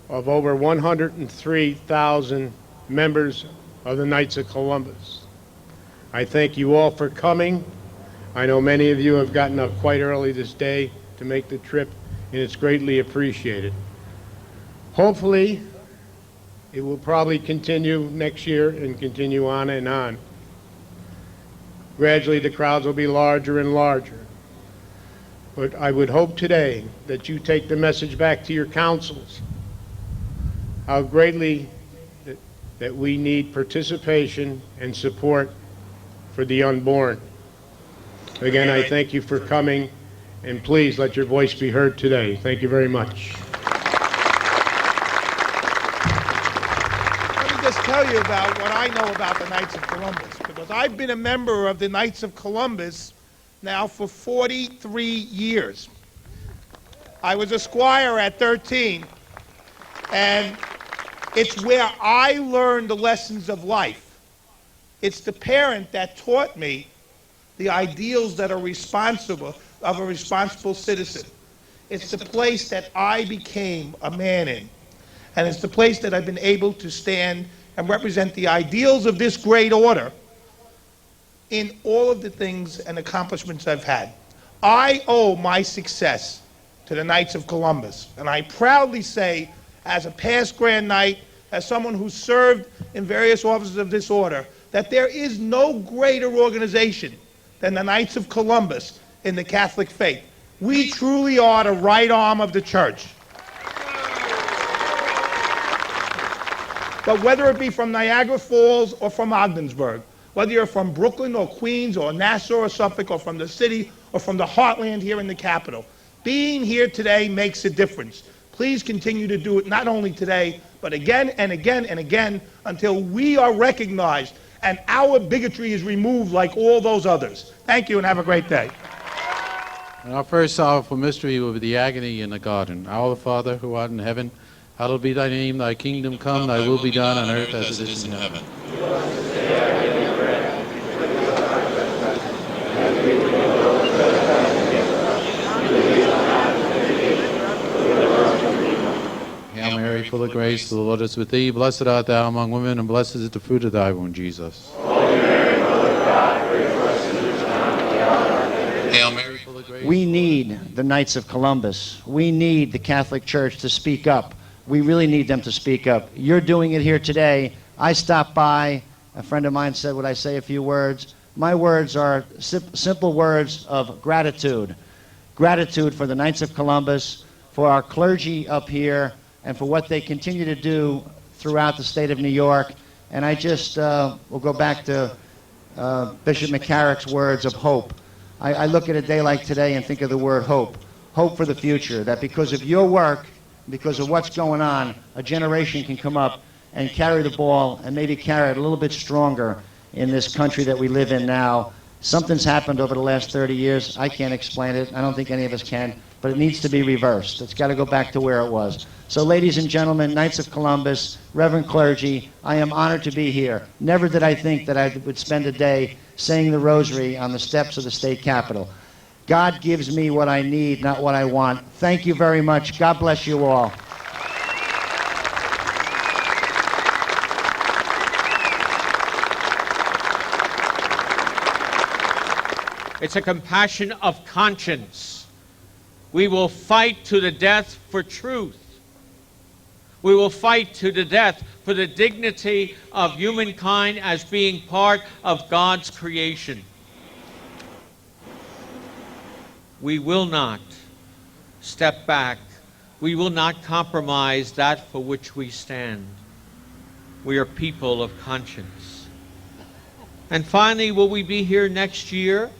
over 103,000 members of the Knights of Columbus. I thank you all for coming. I know many of you have gotten up quite early this day to make the trip, and it's greatly appreciated. Hopefully, it will probably continue next year and continue on and on. Gradually, the crowds will be larger and larger. But I would hope today that you take the message back to your councils, how greatly that we need participation and support for the unborn. Again, I thank you for coming, and please let your voice be heard today. Thank you very much. Let me just tell you about what I know about the Knights of Columbus, because I've been a member of the Knights of Columbus now for 43 years. I was a squire at 13, and it's where I learned the lessons of life. It's the parent that taught me the ideals that are responsible of a responsible citizen. It's the place that I became a man in. And it's the place that I've been able to stand and represent the ideals of this great order in all of the things and accomplishments I've had. I owe my success to the Knights of Columbus. And I proudly say, as a past Grand Knight, as someone who served in various offices of this order, that there is no greater organization than the Knights of Columbus in the Catholic faith. We truly are the right arm of the church. But whether it be from Niagara Falls or from Ogdensburg, Whether you're from Brooklyn or Queens or Nassau or Suffolk or from the city or from the heartland here in the Capitol, being here today makes a difference. Please continue to do it not only today, but again and again and again until we are recognized and our bigotry is removed like all those others. Thank you and have a great day. And our first sorrowful mystery will be the agony in the garden. Our Father, who art in heaven, hallowed be thy name. Thy kingdom come, thy will be done on earth as it is in heaven. Hail Mary, full of grace, the Lord is with thee. Blessed art thou among women, and blessed is the fruit of thy womb, Jesus. Hail Mary, full of grace. We need the Knights of Columbus. We need the Catholic Church to speak up. We really need them to speak up. You're doing it here today. I stopped by. A friend of mine said, would I say a few words? My words are simple words of gratitude. Gratitude for the Knights of Columbus, for our clergy up here, and for what they continue to do throughout the state of New York. And I just will go back to Bishop McCarrick's words of hope. I look at a day like today and think of the word hope. Hope for the future, that because of your work, because of what's going on, a generation can come up and carry the ball and maybe carry it a little bit stronger in this country that we live in now. Something's happened over the last 30 years. I can't explain it. I don't think any of us can. But it needs to be reversed. It's got to go back to where it was. So, ladies and gentlemen, Knights of Columbus, Reverend Clergy, I am honored to be here. Never did I think that I would spend a day saying the rosary on the steps of the state capitol. God gives me what I need, not what I want. Thank you very much. God bless you all. It's a compassion of conscience. We will fight to the death for truth. We will fight to the death for the dignity of humankind as being part of God's creation. We will not step back. We will not compromise that for which we stand. We are people of conscience. And finally, will we be here next year?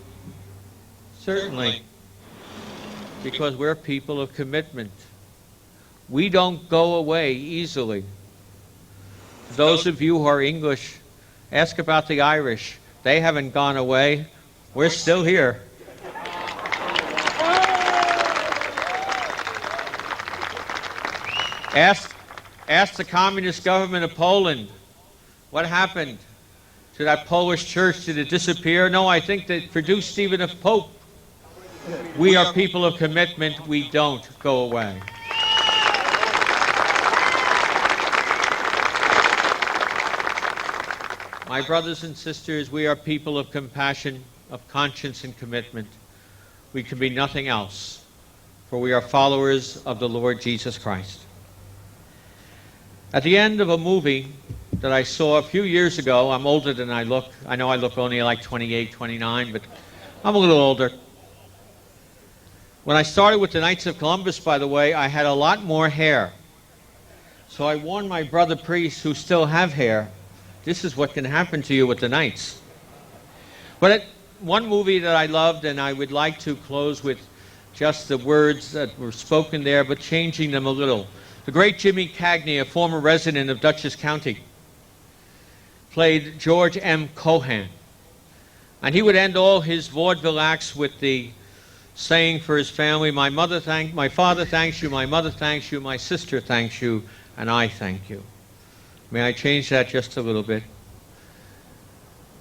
Certainly. Because we're people of commitment. We don't go away easily. For those of you who are English, ask about the Irish. They haven't gone away. We're still here. Ask the communist government of Poland. What happened to that Polish church? Did it disappear? No, I think that produced Stephen of Pope. We are people of commitment. We don't go away. My brothers and sisters, we are people of compassion, of conscience, and commitment. We can be nothing else, for we are followers of the Lord Jesus Christ. At the end of a movie that I saw a few years ago, I'm older than I look. I know I look only like 28, 29, but I'm a little older. When I started with the Knights of Columbus, by the way, I had a lot more hair. So I warned my brother priests who still have hair, this is what can happen to you with the Knights. But one movie that I loved, and I would like to close with just the words that were spoken there, but changing them a little. The great Jimmy Cagney, a former resident of Dutchess County, played George M. Cohan. And he would end all his vaudeville acts with the saying for his family, my father thanks you, my mother thanks you, my sister thanks you, and I thank you. May I change that just a little bit?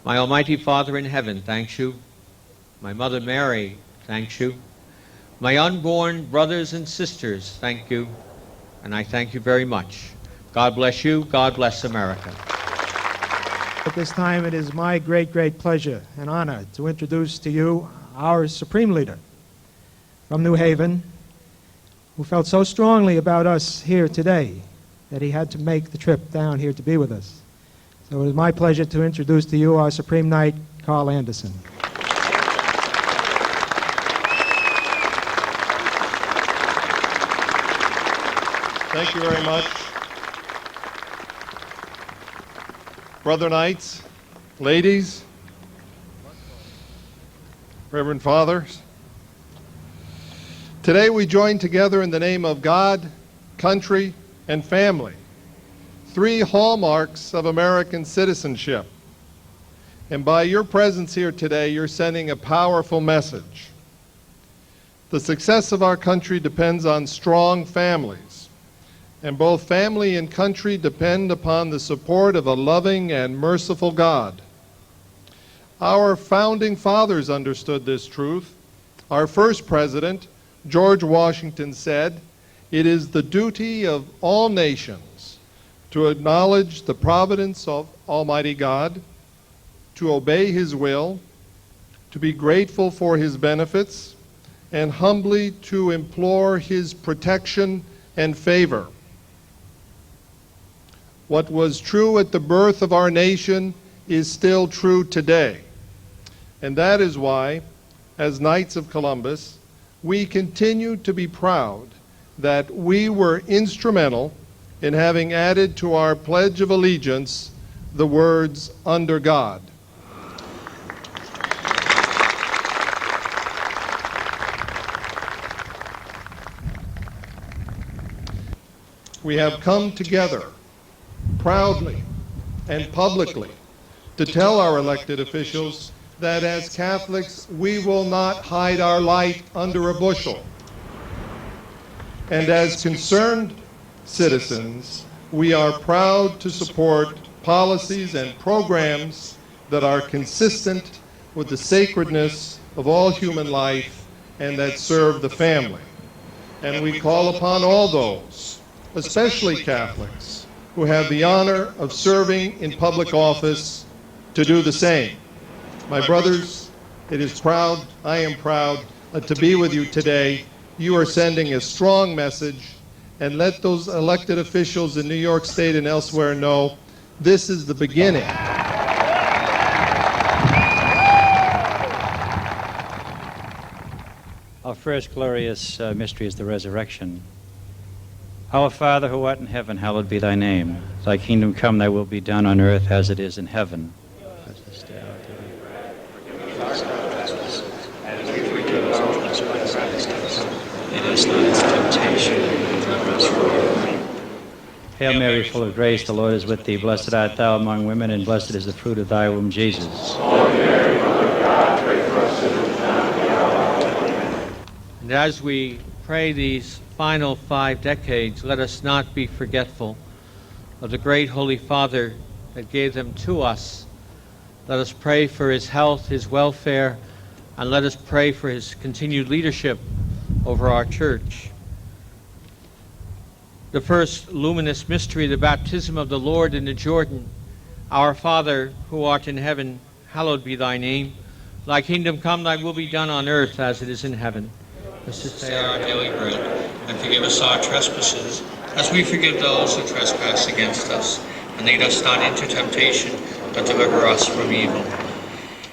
My Almighty Father in heaven thanks you. My Mother Mary thanks you. My unborn brothers and sisters thank you. And I thank you very much. God bless you. God bless America. At this time, it is my great, great pleasure and honor to introduce to you our Supreme Leader from New Haven, who felt so strongly about us here today that he had to make the trip down here to be with us. So it is my pleasure to introduce to you our Supreme Knight, Carl Anderson. Thank you very much. Brother Knights, ladies, Reverend Fathers, today we join together in the name of God, country, and family, three hallmarks of American citizenship. And by your presence here today, you're sending a powerful message. The success of our country depends on strong families, and both family and country depend upon the support of a loving and merciful God. Our founding fathers understood this truth. Our first president, George Washington, said, "It is the duty of all nations to acknowledge the providence of Almighty God, to obey His will, to be grateful for His benefits, and humbly to implore His protection and favor." What was true at the birth of our nation is still true today. And that is why, as Knights of Columbus, we continue to be proud that we were instrumental in having added to our Pledge of Allegiance the words, "Under God." We have come together proudly and publicly to tell our elected officials that as Catholics we will not hide our light under a bushel. And as concerned citizens, we are proud to support policies and programs that are consistent with the sacredness of all human life and that serve the family. And we call upon all those, especially Catholics, who have the honor of serving in public office, to do the same. My brothers, I am proud to be with you today. You are sending a strong message, and let those elected officials in New York State and elsewhere know this is the beginning. Our first glorious mystery is the resurrection. Our Father who art in heaven, hallowed be thy name. Thy kingdom come, thy will be done on earth as it is in heaven. Lead us not into temptation, but deliver us from evil. Hail Mary, full of grace, the Lord is with thee. Blessed art thou among women, and blessed is the fruit of thy womb, Jesus. Holy Mary, Mother of God, pray for us sinners now and at the hour of our death. Amen. And as we pray these final 5 decades, let us not be forgetful of the great Holy Father that gave them to us. Let us pray for his health, his welfare, and let us pray for his continued leadership over our church. The first luminous mystery, the baptism of the Lord in the Jordan. Our Father, who art in heaven, hallowed be thy name. Thy kingdom come, thy will be done on earth as it is in heaven. This day our daily bread, and forgive us our trespasses, as we forgive those who trespass against us. And lead us not into temptation, but deliver us from evil.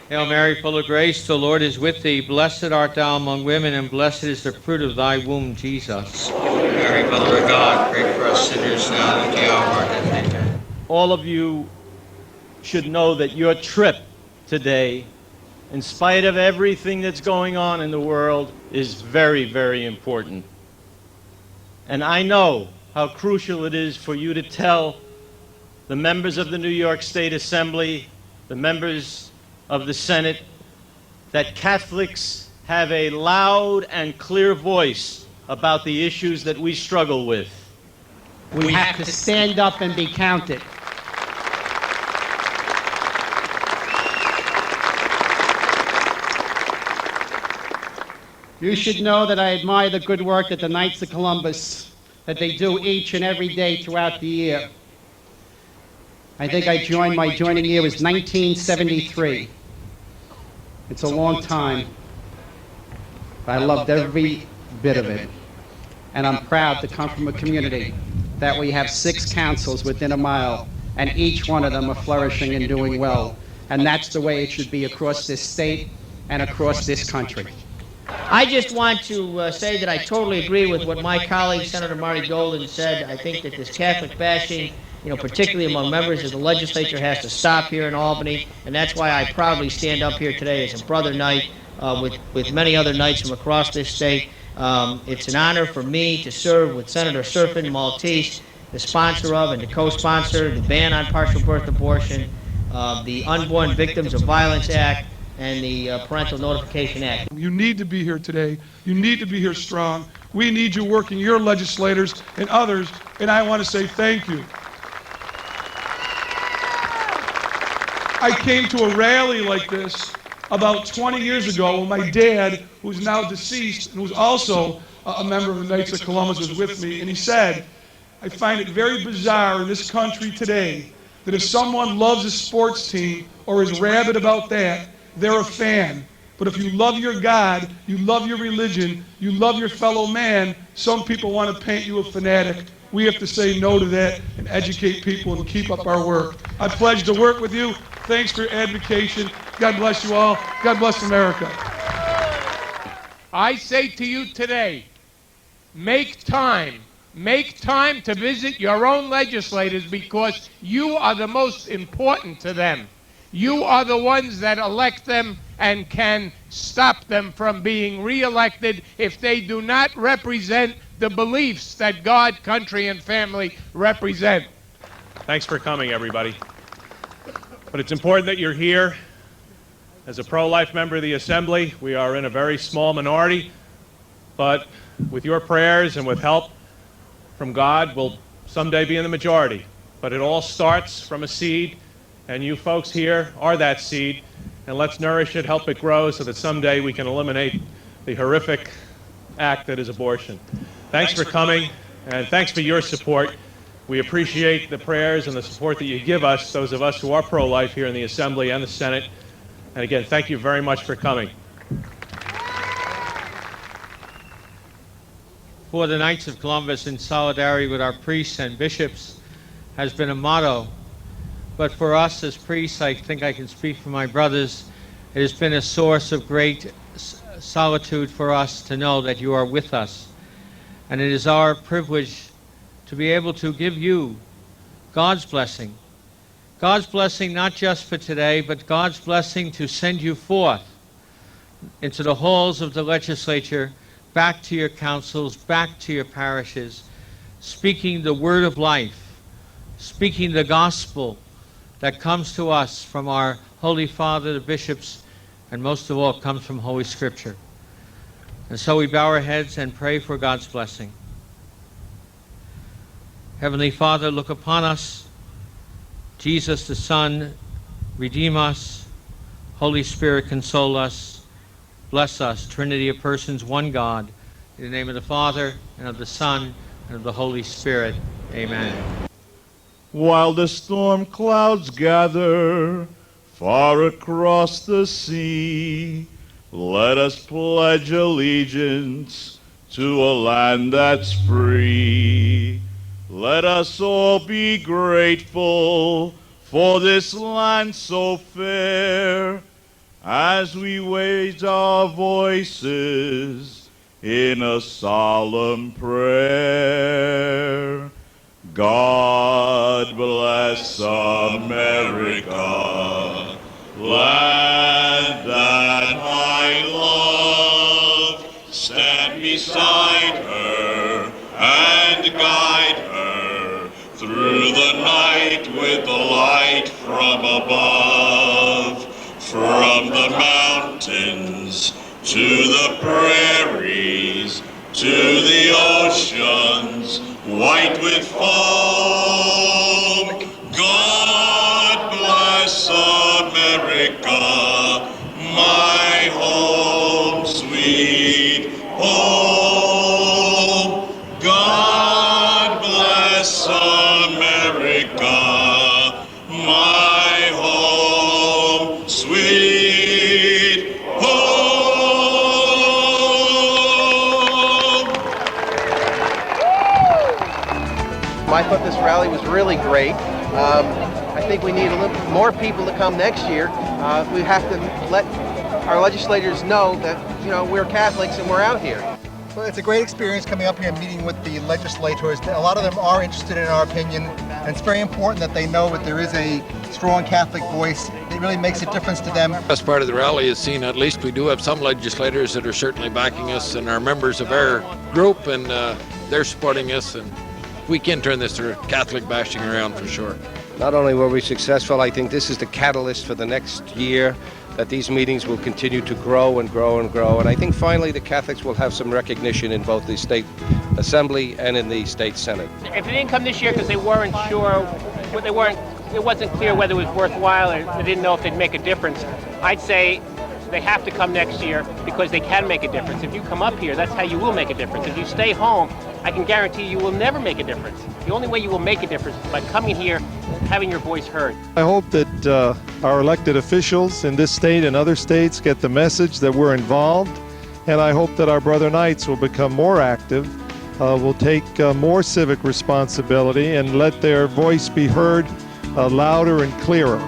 Hail Mary, full of grace, the Lord is with thee. Blessed art thou among women, and blessed is the fruit of thy womb, Jesus. Holy Mary, Mother of God, pray for us sinners now and at the hour of our death. Amen. All of you should know that your trip today, in spite of everything that's going on in the world, is very, very important. And I know how crucial it is for you to tell the members of the New York State Assembly, the members of the Senate, that Catholics have a loud and clear voice about the issues that we struggle with. We have to stand up and be counted. You should know that I admire the good work that the Knights of Columbus, that they do each and every day throughout the year. I think my joining year was 1973. It's a long time. I loved every bit of it. And I'm proud to come from a community that we have 6 councils within a mile, and each one of them are flourishing and doing well. And that's the way it should be across this state and across this country. I just want to say that I totally agree with what my colleague, Senator Marty Golden, said. I think that this Catholic bashing particularly among members of the legislature, has to stop here in Albany, and that's why I proudly stand up here today as a brother knight with many other knights from across this state. It's an honor for me to serve with Senator Serpin Maltese, the sponsor of and the co-sponsor the ban on partial birth abortion, the Unborn Victims of Violence Act, and the Parental Notification Act. You need to be here today. You need to be here strong. We need you working, your legislators and others, and I want to say thank you. I came to a rally like this about 20 years ago when my dad, who's now deceased and who's also a member of the Knights of Columbus, was with me, and he said, I find it very bizarre in this country today that if someone loves a sports team or is rabid about that, they're a fan. But if you love your God, you love your religion, you love your fellow man, some people want to paint you a fanatic. We have to say no to that and educate people and keep up our work. I pledge to work with you. Thanks for your advocacy. God bless you all. God bless America. I say to you today, make time to visit your own legislators, because you are the most important to them. You are the ones that elect them and can stop them from being reelected if they do not represent the beliefs that God, country, and family represent. Thanks for coming, everybody. But it's important that you're here. As a pro-life member of the Assembly, we are in a very small minority, but with your prayers and with help from God, we'll someday be in the majority. But it all starts from a seed, and you folks here are that seed, and let's nourish it, help it grow, so that someday we can eliminate the horrific act that is abortion. Thanks for coming, and thanks for your support. We appreciate the prayers and the support that you give us, those of us who are pro-life here in the Assembly and the Senate. And again, thank you very much for coming. For the Knights of Columbus, in solidarity with our priests and bishops, has been a motto. But for us as priests, I think I can speak for my brothers, it has been a source of great solitude for us to know that you are with us. And it is our privilege to be able to give you God's blessing. God's blessing not just for today, but God's blessing to send you forth into the halls of the legislature, back to your councils, back to your parishes, speaking the word of life, speaking the gospel that comes to us from our Holy Father, the bishops, and most of all comes from Holy Scripture. And so we bow our heads and pray for God's blessing. Heavenly Father, look upon us. Jesus the Son, redeem us. Holy Spirit, console us. Bless us, Trinity of persons, one God. In the name of the Father, and of the Son, and of the Holy Spirit. Amen. While the storm clouds gather far across the sea, let us pledge allegiance to a land that's free. Let us all be grateful for this land so fair, as we raise our voices in a solemn prayer. God bless America, land that I love. Stand beside her and guide her through the night with the light from above. From the mountains to the prairies, to the oceans, white with foam. God bless America, my home, sweet home. God bless America, my home, sweet home. I thought this rally was really great. I think we need a little more people to come next year. We have to let our legislators know that, we're Catholics and we're out here. Well, it's a great experience coming up here and meeting with the legislators. A lot of them are interested in our opinion, and it's very important that they know that there is a strong Catholic voice. It really makes a difference to them. Best part of the rally is seeing at least we do have some legislators that are certainly backing us and are members of our group, and they're supporting us, and we can turn this to Catholic bashing around for sure. Not only were we successful, I think this is the catalyst for the next year, that these meetings will continue to grow and grow and grow. And I think finally the Catholics will have some recognition in both the state assembly and in the state senate. If they didn't come this year because they weren't sure, it wasn't clear whether it was worthwhile, or they didn't know if they'd make a difference, I'd say they have to come next year because they can make a difference. If you come up here, that's how you will make a difference. If you stay home, I can guarantee you will never make a difference. The only way you will make a difference is by coming here, having your voice heard. I hope that our elected officials in this state and other states get the message that we're involved, and I hope that our brother knights will become more active, will take more civic responsibility, and let their voice be heard louder and clearer.